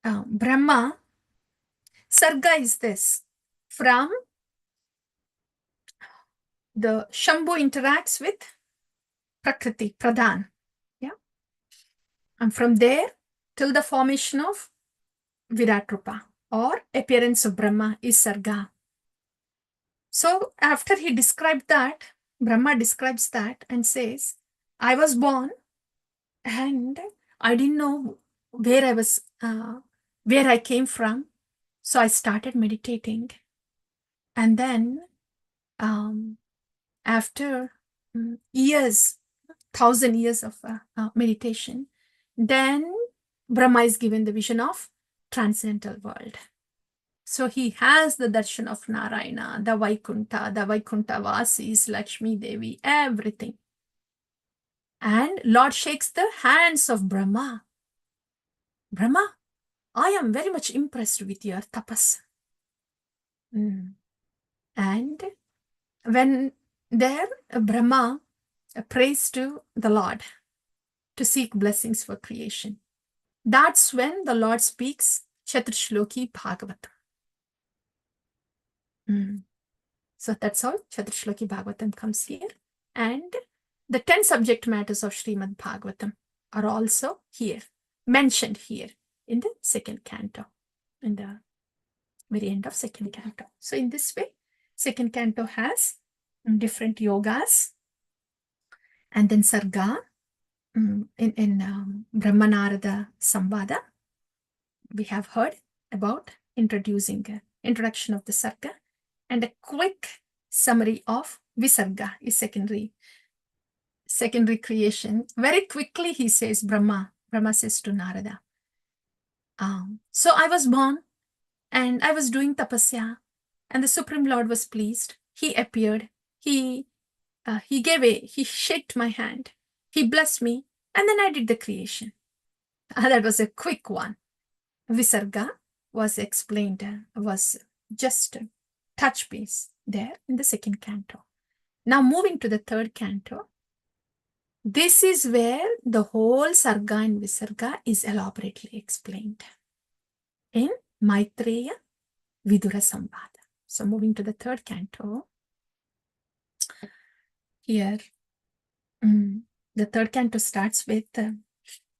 Brahma, Sarga is this. From the Shambhu interacts with Prakriti, Pradhan. Yeah. And from there till the formation of Virat Rupa or appearance of Brahma is Sarga. So after he described that, Brahma describes that and says, I was born and I didn't know where I was, where I came from. So I started meditating. And then after years, 1,000 years of meditation, then Brahma is given the vision of transcendental world. So he has the darshan of Narayana, the Vaikuntha Vasis, Lakshmi Devi, everything. And Lord shakes the hands of Brahma. Brahma, I am very much impressed with your tapas. And when there, Brahma prays to the Lord to seek blessings for creation. That's when the Lord speaks Chaturshloki Bhagavatam. So that's how Chaturshloki Bhagavatam comes here. And the 10 subject matters of Srimad Bhagavatam are also here, mentioned here in the second canto, in the very end of second canto. So in this way, second canto has different yogas. And then Sarga, in Brahma Narada Samvada, we have heard about introduction of the Sarga, and a quick summary of Visarga is secondary creation. Very quickly he says, Brahma says to Narada, so I was born and I was doing tapasya and the Supreme Lord was pleased. He appeared, he shaked my hand, he blessed me, and then I did the creation. That was a quick one. Visarga was explained, was just touch base there in the second canto. Now moving to the third canto, this is where the whole Sarga and Visarga is elaborately explained in Maitreya Vidura Samvada. So moving to the third canto, here the third canto starts with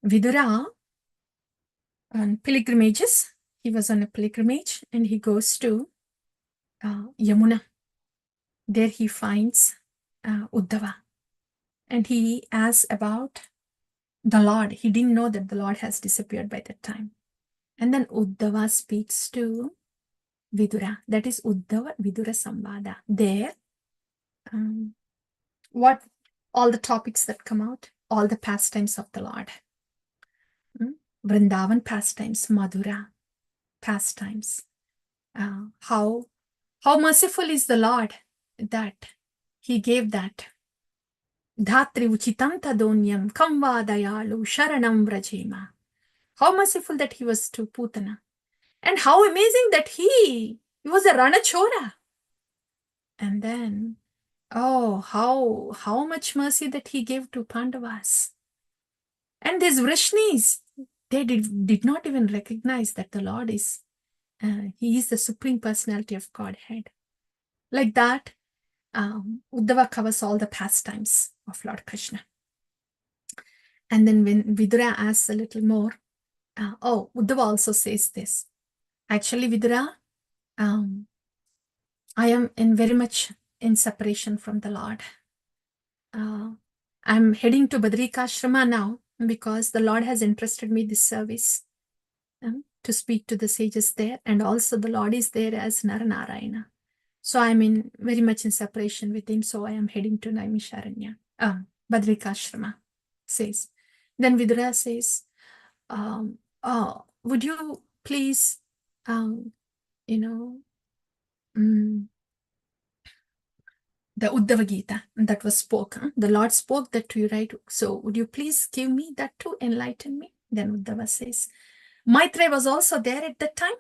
Vidura on pilgrimages. He was on a pilgrimage and he goes to Yamuna. There he finds Uddhava and he asks about the Lord. He didn't know that the Lord has disappeared by that time. And then Uddhava speaks to Vidura. That is Uddhava Vidura Samvada. There, what all the topics that come out, all the pastimes of the Lord. Vrindavan pastimes, Madhura pastimes. How merciful is the Lord that he gave that. Dhatri uchitam tadonyam kamva dayalu sharanam vrajema. How merciful that he was to Putana. And how amazing that he was a Ranachora. And then, how much mercy that he gave to Pandavas. And these Vrishnis, they did not even recognize that the Lord is, he is the Supreme Personality of Godhead. Like that, Uddhava covers all the pastimes of Lord Krishna. And then when Vidura asks a little more, Uddhava also says this. Actually, Vidura, I am very much in separation from the Lord. I'm heading to Badrikashrama now because the Lord has entrusted me this service to speak to the sages there, and also the Lord is there as Naranarayana. So I'm in very much in separation with him. So I am heading to Naimisharanya, Badrikashrama, says. Then Vidura says, would you please, you know, the Uddhava Gita that was spoken, the Lord spoke that to you, right? So would you please give me that to enlighten me? Then Uddhava says, Maitreya was also there at that time,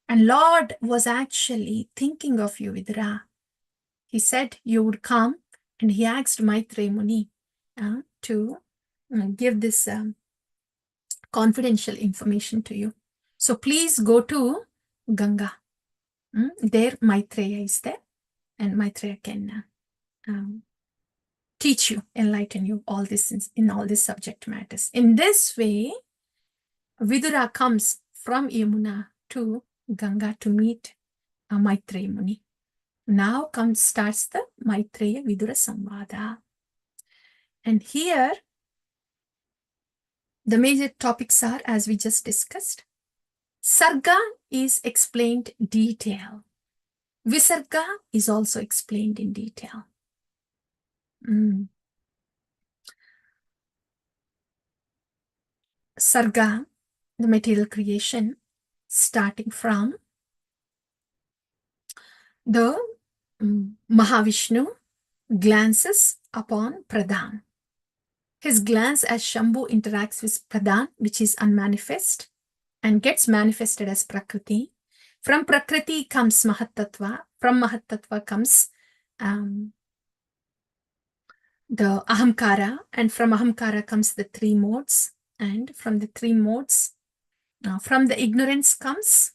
and Lord was actually thinking of you, Vidura. He said you would come, and he asked Maitreya Muni to give this confidential information to you. So please go to Ganga. There Maitreya is there, and Maitreya can teach you, enlighten you all this in all these subject matters. In this way, Vidura comes from Yamuna to Ganga to meet Maitreya Muni. Now starts the Maitreya Vidura Samvada. And here, the major topics are, as we just discussed, Sarga is explained detail. Visarga is also explained in detail. Sarga, the material creation, starting from the Mahavishnu glances upon Pradhan. His glance as Shambhu interacts with Pradhan, which is unmanifest, and gets manifested as Prakriti. From Prakriti comes Mahatattva. From Mahatattva comes the Ahamkara, and from Ahamkara comes the three modes, and from the three modes, from the ignorance comes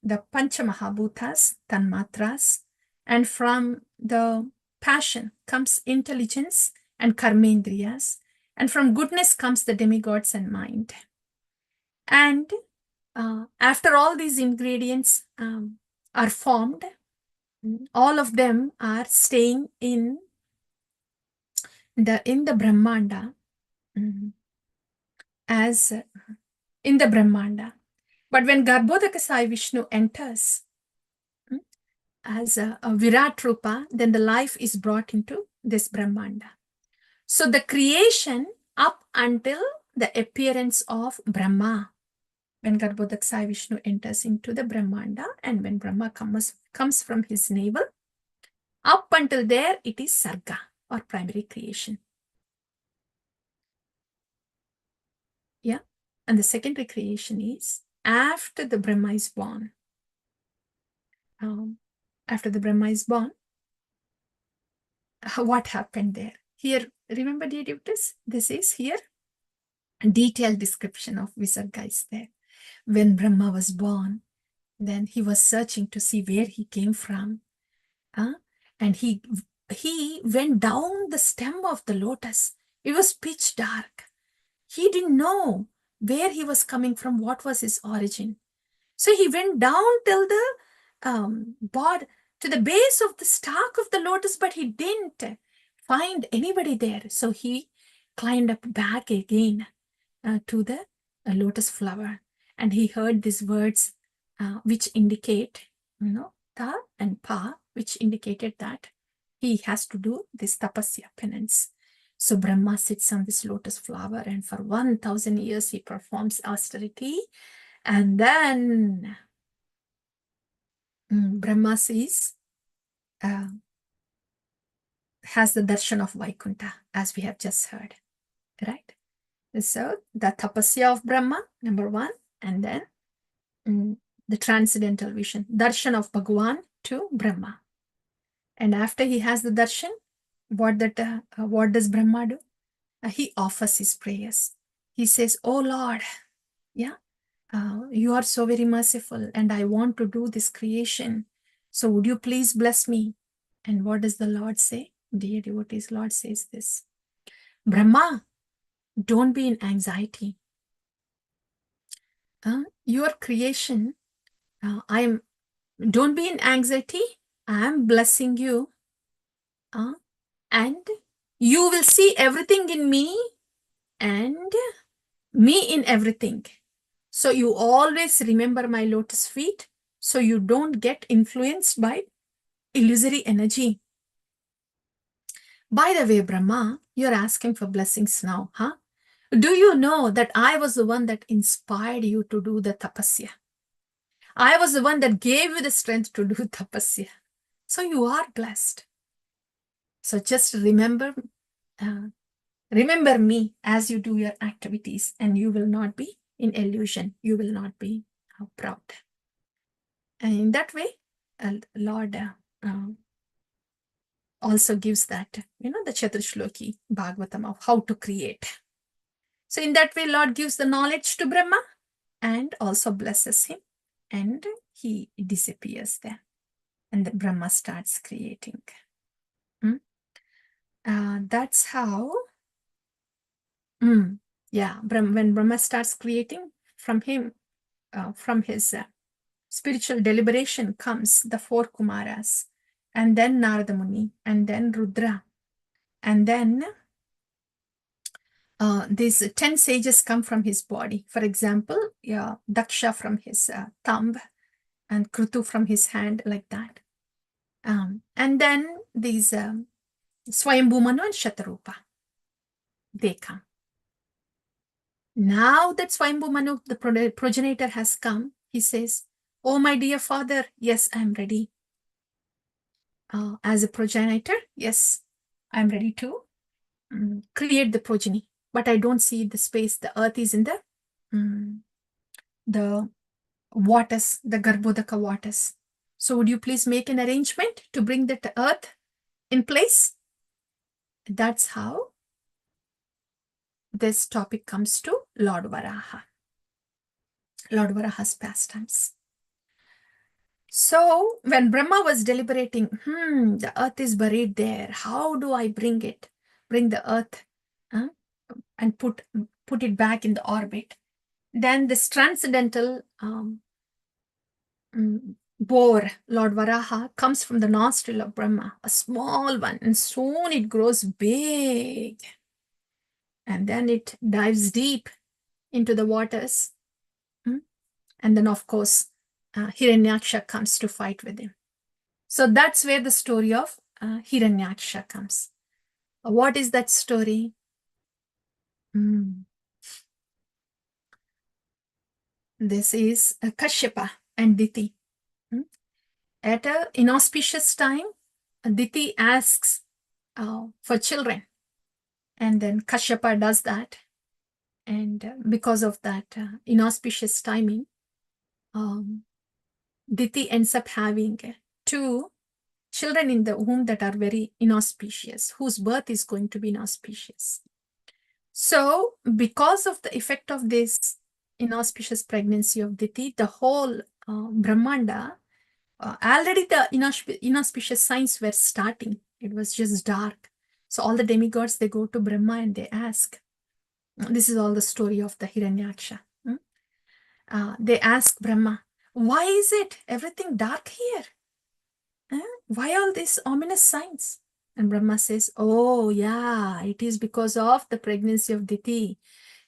the Pancha Mahabhutas, Tanmatras, and from the passion comes intelligence and Karmendriyas, and from goodness comes the demigods and mind. And after all these ingredients are formed, all of them are staying in the Brahmanda, as in the Brahmanda. But when Garbhodaka Sai Vishnu enters as a Virat Rupa, then the life is brought into this Brahmanda. So the creation up until the appearance of Brahma, when Garbhodaka Sai Vishnu enters into the Brahmanda, and when Brahma comes from his navel, up until there it is Sarga, or primary creation. Yeah. And the secondary creation is after the Brahma is born. After the Brahma is born, what happened there? Here, remember, dear devotees, this is here a detailed description of Visarga is there. When Brahma was born, then he was searching to see where he came from. And he went down the stem of the lotus. It was pitch dark. He didn't know where he was coming from, what was his origin. So he went down till the to the base of the stalk of the lotus, but he didn't find anybody there. So he climbed up back again to the lotus flower, and he heard these words which indicate, Ta and Pa, which indicated that he has to do this tapasya penance. So Brahma sits on this lotus flower, and for 1,000 years he performs austerity, and then Brahma sees, has the darshan of Vaikuntha, as we have just heard, right? So the tapasya of Brahma, number one, and then the transcendental vision, darshan of Bhagavan to Brahma. And after he has the darshan, what does Brahma do? He offers his prayers. He says, "Oh Lord, yeah, you are so very merciful, and I want to do this creation. So would you please bless me?" And what does the Lord say? Dear devotees, Lord says this: Brahma, don't be in anxiety. Your creation, don't be in anxiety. I am blessing you. And You will see everything in me and me in everything. So you always remember my lotus feet so you don't get influenced by illusory energy. By the way, Brahma, you're asking for blessings now, huh? Do you know that I was the one that inspired you to do the tapasya? I was the one that gave you the strength to do tapasya. So you are blessed. So just uh, remember me as you do your activities, and you will not be in illusion. You will not be proud. And in that way, Lord also gives that, the Chaturshloki Bhagavatam of how to create. So in that way, Lord gives the knowledge to Brahma and also blesses him, and he disappears there. And the Brahma starts creating. That's how, yeah, when Brahma starts creating, from him, from his spiritual deliberation comes the 4 Kumaras, and then Narada Muni, and then Rudra, and then these 10 sages come from his body. For example, Daksha from his thumb, and Krutu from his hand, like that. And then these Swayambhu Manu and Shatarupa, they come. Now that Swayambhu Manu, the progenitor, has come, he says, "Oh, my dear father, yes, I'm ready. As a progenitor, yes, I'm ready to create the progeny. But I don't see the space. The earth is in the waters, the Garbhodaka waters. So would you please make an arrangement to bring that earth in place?" That's how this topic comes to Lord Varaha. Lord Varaha's pastimes. So when Brahma was deliberating, the earth is buried there. How do I bring the earth and put it back in the orbit? Then this transcendental boar, Lord Varaha, comes from the nostril of Brahma, a small one, and soon it grows big. And then it dives deep into the waters. And then, of course, Hiranyaksha comes to fight with him. So that's where the story of Hiranyaksha comes. What is that story? This is Kashyapa and Diti. At an inauspicious time, Diti asks for children. And then Kashyapa does that. And because of that inauspicious timing, Diti ends up having 2 children in the womb that are very inauspicious, whose birth is going to be inauspicious. So because of the effect of this inauspicious pregnancy of Diti, the whole Brahmanda, already the inauspicious signs were starting. It was just dark. So all the demigods, they go to Brahma and they ask. This is all the story of the Hiranyaksha. They ask Brahma, why is it everything dark here? Why all these ominous signs? And Brahma says, oh yeah, it is because of the pregnancy of Diti.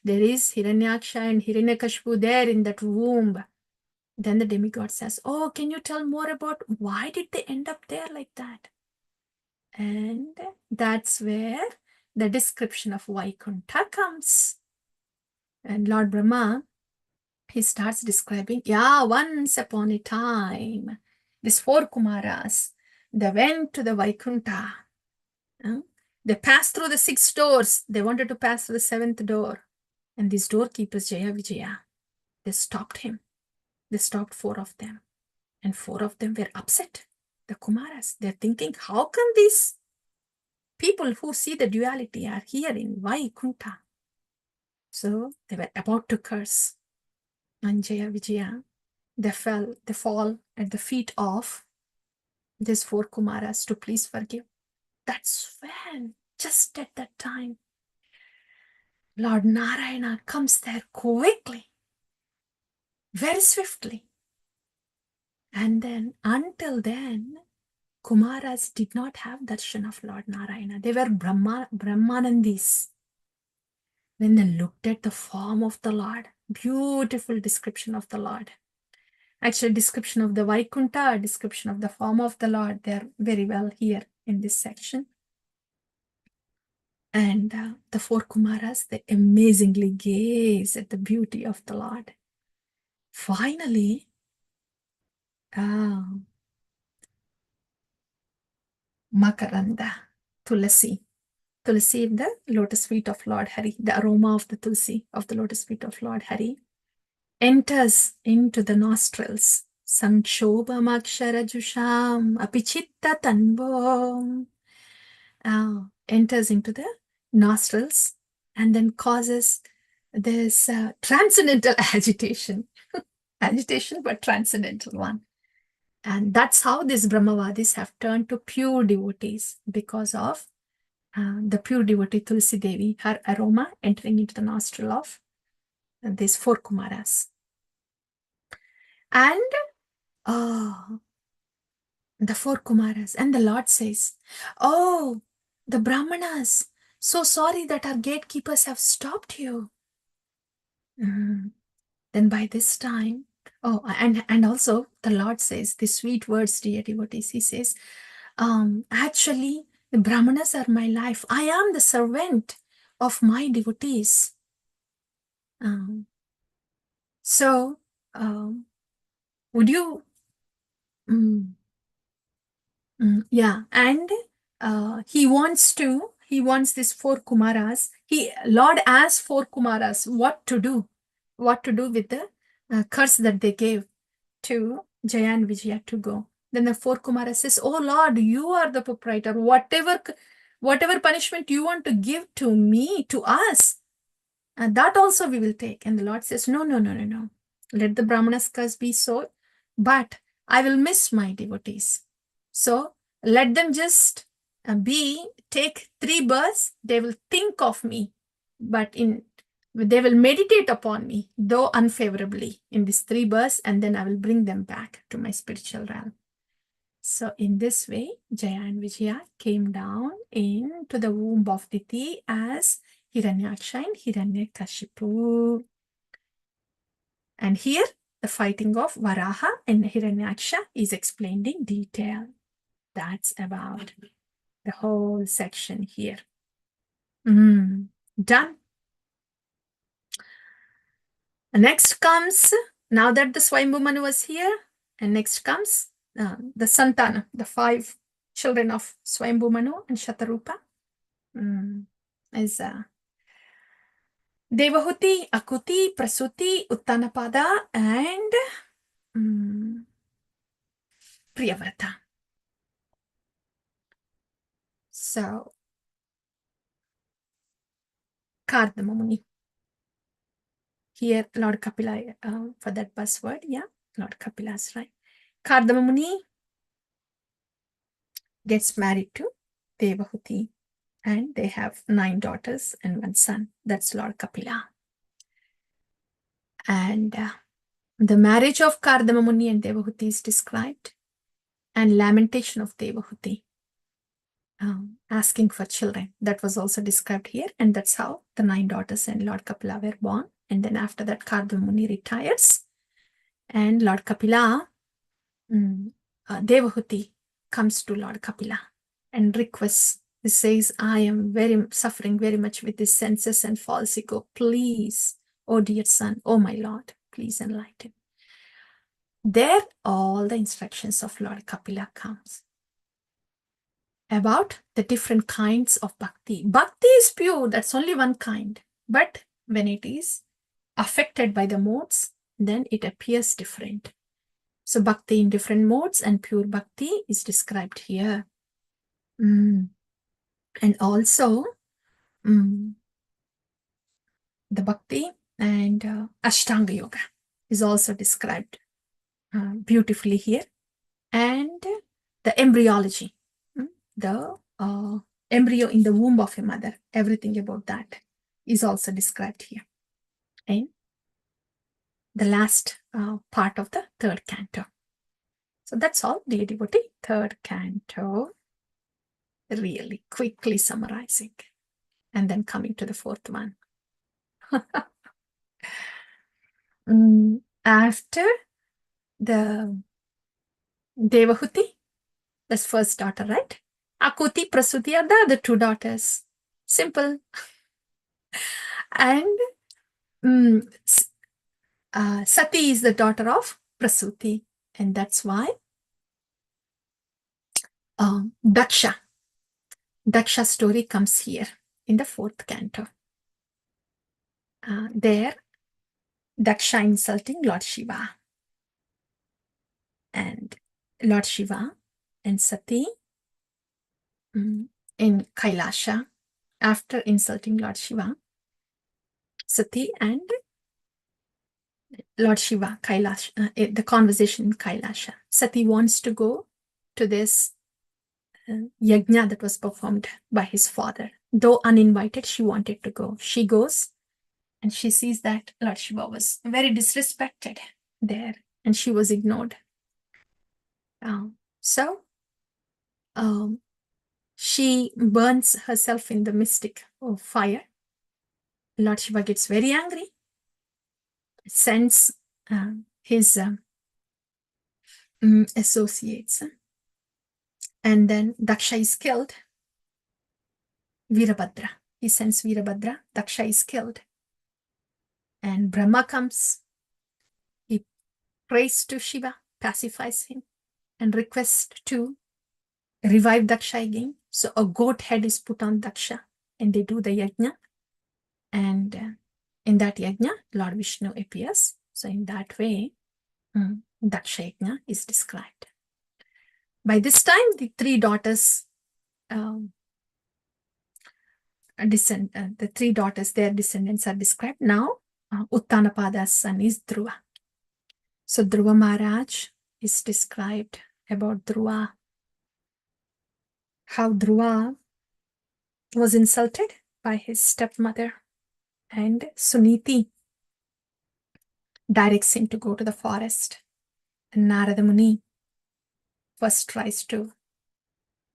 There is Hiranyaksha and Hiranyakashipu there in that womb. Then the demigod says, oh, can you tell more about why did they end up there like that? And that's where the description of Vaikuntha comes. And Lord Brahma, he starts describing, once upon a time, these 4 Kumaras, they went to the Vaikuntha. They passed through the 6 doors. They wanted to pass through the 7th door. And these doorkeepers, Jaya Vijaya, they stopped him. They stopped 4 of them. And 4 of them were upset. The Kumaras, they're thinking, how come these people who see the duality are here in Vaikuntha? So they were about to curse. And Jaya Vijaya, they fall at the feet of these 4 Kumaras to please forgive. That's when, just at that time, Lord Narayana comes there quickly, very swiftly. And then, until then, Kumaras did not have darshan of Lord Narayana. They were Brahmanandis. When they looked at the form of the Lord, beautiful description of the Lord. Actually, description of the Vaikuntha, description of the form of the Lord, they are very well here in this section. And the four Kumaras, they amazingly gaze at the beauty of the Lord. Finally, Makaranda, Tulasi. Tulasi, the lotus feet of Lord Hari, the aroma of the Tulsi, of the lotus feet of Lord Hari, enters into the nostrils. Sanchobam aksharajusham apichitta tanvom. Enters into the nostrils and then causes this transcendental agitation. Agitation, but transcendental one. And that's how these Brahmavadis have turned to pure devotees because of the pure devotee Tulsi Devi, her aroma entering into the nostril of these four Kumaras. And the four Kumaras, and the Lord says, "Oh, the Brahmanas, so sorry that our gatekeepers have stopped you." Then by this time, and also the Lord says these sweet words, dear devotees. He says, actually, the Brahmanas are my life. I am the servant of my devotees. So, would you, yeah, and he wants these four Kumaras. Lord asked four Kumaras what to do with the curse that they gave to Jaya and Vijaya to go. Then the four Kumaras says, "Oh Lord, you are the proprietor. Whatever punishment you want to give to me, to us, and that also we will take." And the Lord says, "No. Let the Brahmanas curse be so, but I will miss my devotees. So let them just take 3 births. They will think of me, but they will meditate upon me, though unfavorably, in these 3 births, and then I will bring them back to my spiritual realm." So in this way, Jaya and Vijaya came down into the womb of Diti as Hiranyaksha and Hiranyakashipu. And here, the fighting of Varaha and Hiranyaksha is explained in detail. That's about the whole section here. Done. Next comes, now that the Swayambhu Manu was here, and next comes the Santana, the 5 children of Swayambhu Manu and Shatarupa. Is Devahuti, Akuti, Prasuti, Uttanapada, and Priyavrata. So, Kardama Muni. Here, Lord Kapila, for that buzzword, yeah, Lord Kapila's right. Kardama Muni gets married to Devahuti, and they have 9 daughters and 1 son. That's Lord Kapila. And the marriage of Kardama Muni and Devahuti is described, and lamentation of Devahuti, asking for children. That was also described here, and that's how the 9 daughters and Lord Kapila were born. And then after that, Kardama Muni retires, and Lord Kapila, Devahuti comes to Lord Kapila and requests. He says, "I am suffering very much with this senses and false ego. Please, oh dear son, oh my Lord, please enlighten." There, all the instructions of Lord Kapila comes about the different kinds of bhakti. Bhakti is pure, that's only one kind. But when it is affected by the modes, then it appears different. So bhakti in different modes and pure bhakti is described here. And also the bhakti and Ashtanga Yoga is also described beautifully here. And the embryology, the embryo in the womb of a mother, everything about that is also described here. And the last part of the 3rd canto. So that's all, dear devotee. Third canto, really quickly summarizing, and then coming to the fourth one. After the Devahuti, that's first daughter, right? Akuti, Prasuti are the other two daughters. Simple. And Sati is the daughter of Prasuti. And that's why Daksha story comes here in the fourth canto. There, Daksha insulting Lord Shiva. And Lord Shiva and Sati in Kailasha, after insulting Lord Shiva, Sati and Lord Shiva, Kailash, the conversation in Kailasha. Sati wants to go to this yajna that was performed by his father. Though uninvited, she wanted to go. She goes and she sees that Lord Shiva was very disrespected there and she was ignored. So she burns herself in the mystic of fire. Lord Shiva gets very angry, sends his associates, and then Daksha is killed. Virabhadra. He sends Virabhadra. Daksha is killed. And Brahma comes. He prays to Shiva, pacifies him, and requests to revive Daksha again. So a goat head is put on Daksha, and they do the yajna. And in that yajna, Lord Vishnu appears. So in that way, Daksha yajna is described. By this time, the three daughters, the three daughters, their descendants are described. Now, Uttanapada's son is Dhruva. So Dhruva Maharaj is described about Dhruva, how Dhruva was insulted by his stepmother, and Suniti directs him to go to the forest. And Narada Muni first tries to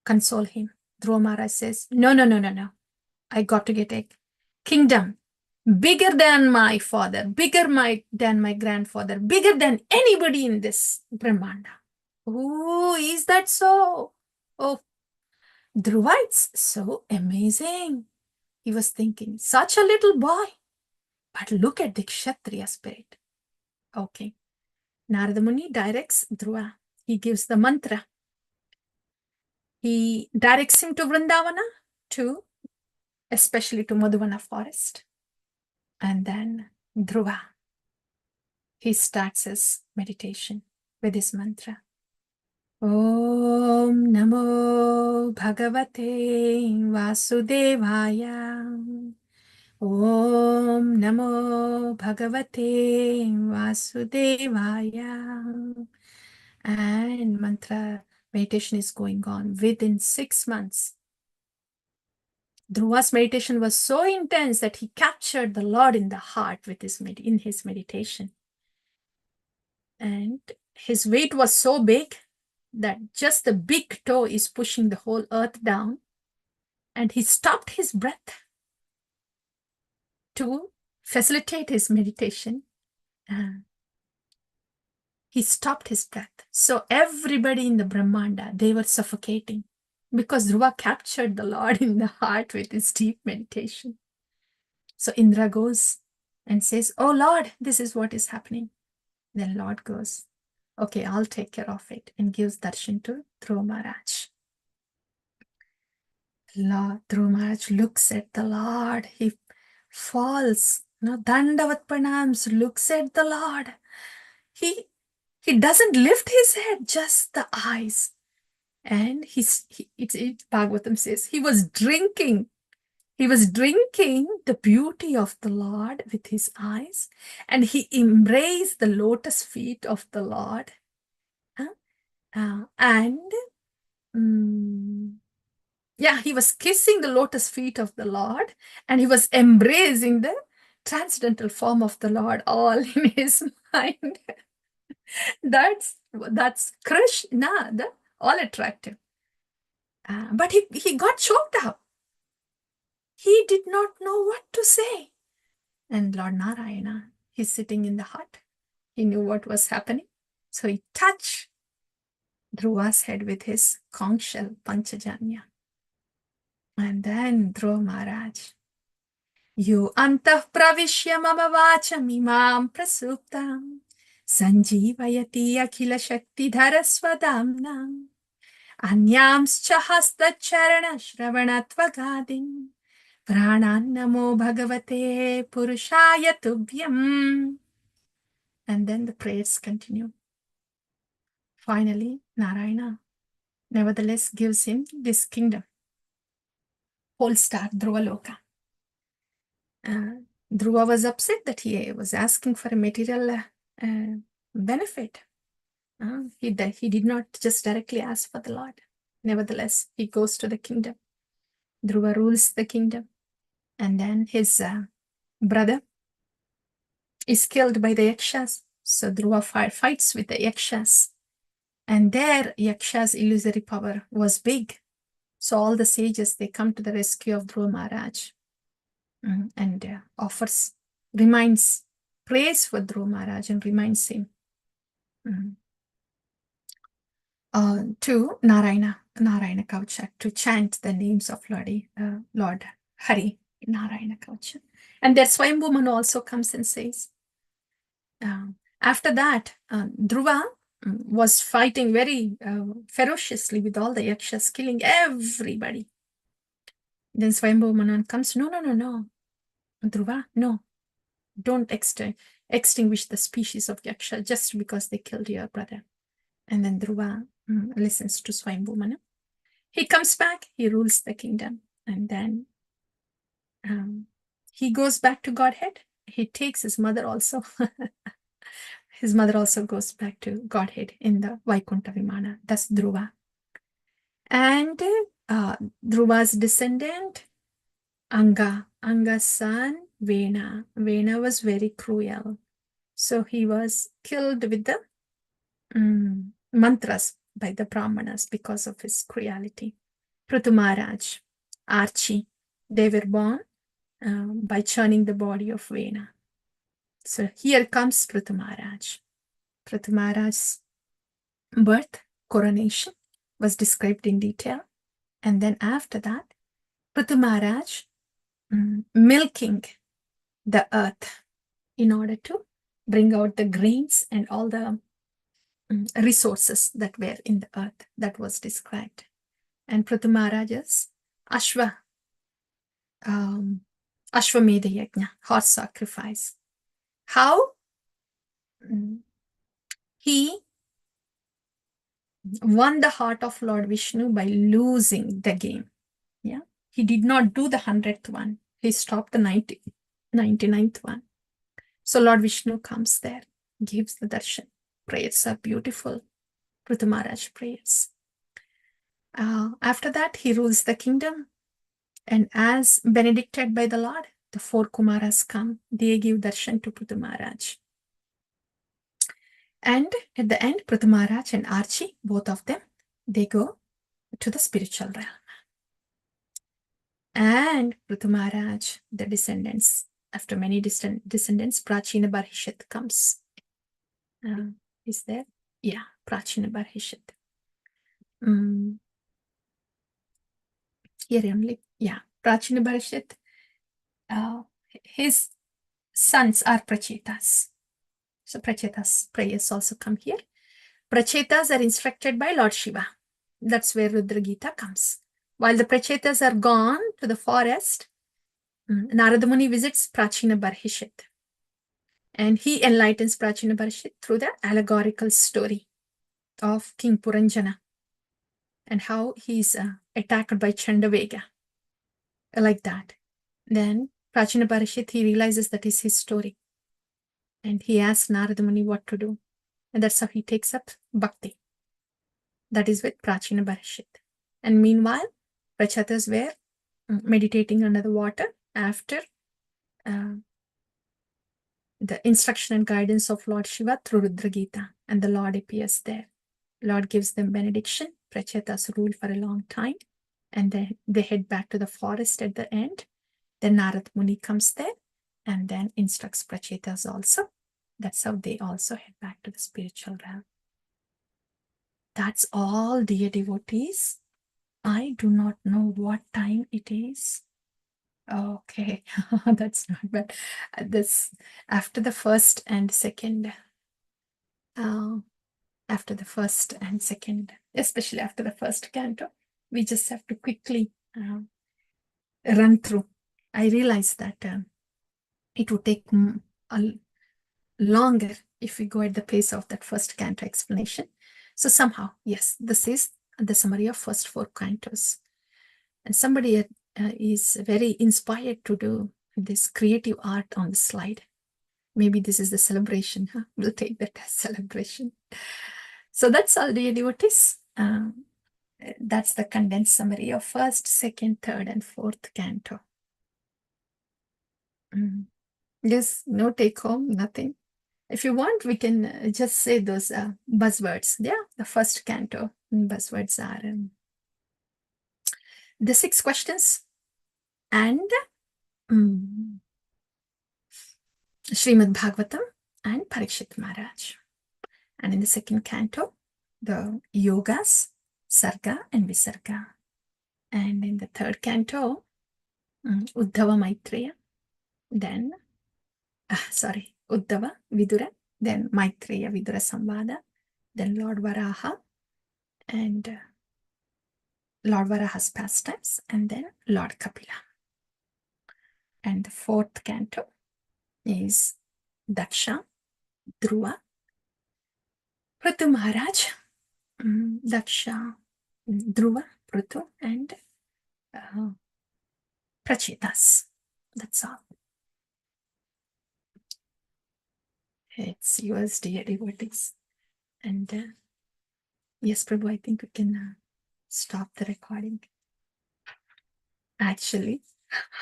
console him. Dhruva Maharaj says, no. I got to get a kingdom bigger than my father, bigger than my grandfather, bigger than anybody in this Brahmanda. Oh, is that so? Oh, Dhruva, it's so amazing. He was thinking, such a little boy, but look at the Kshatriya spirit. Okay. Narada Muni directs Dhruva. He gives the mantra. He directs him to Vrindavana, especially to Madhuvana forest. And then Dhruva, he starts his meditation with his mantra. Om Namo Bhagavate Vasudevaya. Om Namo Bhagavate Vasudevaya. And mantra meditation is going on. Within 6 months, Dhruva's meditation was so intense that he captured the Lord in the heart with in his meditation. And his weight was so big that just the big toe is pushing the whole earth down. And he stopped his breath to facilitate his meditation. He stopped his breath. So everybody in the Brahmanda, they were suffocating because Dhruva captured the Lord in the heart with his deep meditation. So Indra goes and says, oh Lord, this is what is happening. Then Lord goes, okay, I'll take care of it, and gives darshan to Dhruva Maharaj. Dhruva Maharaj looks at the Lord. He falls, dandavat pranams, looks at the Lord. He doesn't lift his head, just the eyes. And Bhagavatam says he was drinking. He was drinking the beauty of the Lord with his eyes, and he embraced the lotus feet of the Lord. He was kissing the lotus feet of the Lord, and he was embracing the transcendental form of the Lord all in his mind. That's Krishna, the all attractive. But he got choked up. He did not know what to say. And Lord Narayana, he's sitting in the hut. He knew what was happening. So he touched Dhruva's head with his conch shell, Panchajanya. And then Dhruva Maharaj, you antah pravishya mama vachamimam prasuptam sanjeevayati akhila shakti dharasvadamnam anyamscha hastacharana shravanatvagadin pranan namo bhagavate purushaya tubhyam. And then the prayers continue. Finally, Narayana nevertheless gives him this kingdom, whole star, Dhruvaloka. Dhruva was upset that he was asking for a material benefit. He did not just directly ask for the Lord. Nevertheless, he goes to the kingdom. Dhruva rules the kingdom. And then his brother is killed by the Yakshas. So Dhruva fights with the Yakshas. And there, Yaksha's illusory power was big. So all the sages, they come to the rescue of Dhruva Maharaj and reminds, prays for Dhruva Maharaj and reminds him to Narayana Kaucha, to chant the names of Lord Hari, Narayana Kaucha. And that Swayambhu Manu also comes and says, after that, Dhruva was fighting very ferociously with all the Yakshas, killing everybody. Then Swayambhu Manu comes, no, Dhruva, no, don't extinguish the species of Yaksha just because they killed your brother. And then Dhruva listens to Swayambhu Manu. He comes back, he rules the kingdom, and then he goes back to Godhead. He takes his mother also. His mother also goes back to Godhead in the Vaikuntha Vimana. That's Dhruva. And Dhruva's descendant, Anga's son, Vena. Vena was very cruel. So he was killed with the mantras by the Brahmanas because of his cruelty. Prithu Maharaj, Archie, they were born by churning the body of Vena. So here comes Prithu Maharaj. Prithu Maharaj's birth, coronation was described in detail. And then after that, Prithu Maharaj milking the earth in order to bring out the grains and all the resources that were in the earth. That was described. And Prithu Maharaj's Ashwamedha Yajna, horse sacrifice. How he won the heart of Lord Vishnu by losing the game. Yeah, he did not do the 100th one. He stopped the 99th one. So Lord Vishnu comes there, gives the darshan. Prayers are beautiful. Prithu Maharaj prayers. After that, he rules the kingdom. And as benedicted by the Lord, the 4 Kumaras come. They give darshan to Prithu Maharaj. And at the end, Prithu Maharaj and Archie, both of them, they go to the spiritual realm. And Prithu Maharaj, the descendants, after many descendants, Prachina Barhishat comes. Is there? Yeah, Prachina Barhishat. Here only, yeah, Prachina Barhishat. His sons are Prachetas. So Prachetas prayers also come here. Prachetas are instructed by Lord Shiva. That's where Rudra Gita comes. While the Prachetas are gone to the forest, Narada Muni visits Prachina Barhishat. And he enlightens Prachina Barhishat through the allegorical story of King Puranjana and how he's attacked by Chandavega. Like that. Then Prachina Barhishat, he realizes that is his story. And he asks Narada Muni what to do. And that's how he takes up bhakti. That is with Prachina Barhishat. And meanwhile, Prachetas were meditating under the water after the instruction and guidance of Lord Shiva through Rudra Gita, and the Lord appears there. Lord gives them benediction. Prachetas rule for a long time, and then they head back to the forest at the end. Then Narad Muni comes there and then instructs Prachetas also. That's how they also head back to the spiritual realm. That's all, dear devotees. I do not know what time it is. Okay, that's not bad. This after the first and second, after the first and second, especially after the first canto, we just have to quickly run through. I realize that it would take longer if we go at the pace of that first canto explanation. So somehow, yes, this is the summary of first 4 cantos. And somebody is very inspired to do this creative art on the slide. Maybe this is the celebration. Huh? We'll take that as celebration. So that's all, dear devotees. That's the condensed summary of first, second, third, and fourth canto. Yes, no take home, nothing. If you want, we can just say those buzzwords. Yeah, the first canto buzzwords are the 6 questions and Srimad Bhagavatam and Parikshit Maharaj. And in the second canto, the yogas, sarga and visarga. And in the third canto, Uddhava Maitreya, then, Uddhava Vidura, then Maitreya Vidura Samvada, then Lord Varaha, and Lord Varaha's pastimes, and then Lord Kapila. And the fourth canto is Daksha, Dhruva, Prithu Maharaj, Daksha, Dhruva, Prithu, and Prachetas. That's all. It's yours, dear devotees. And yes, Prabhu, I think we can stop the recording. Actually,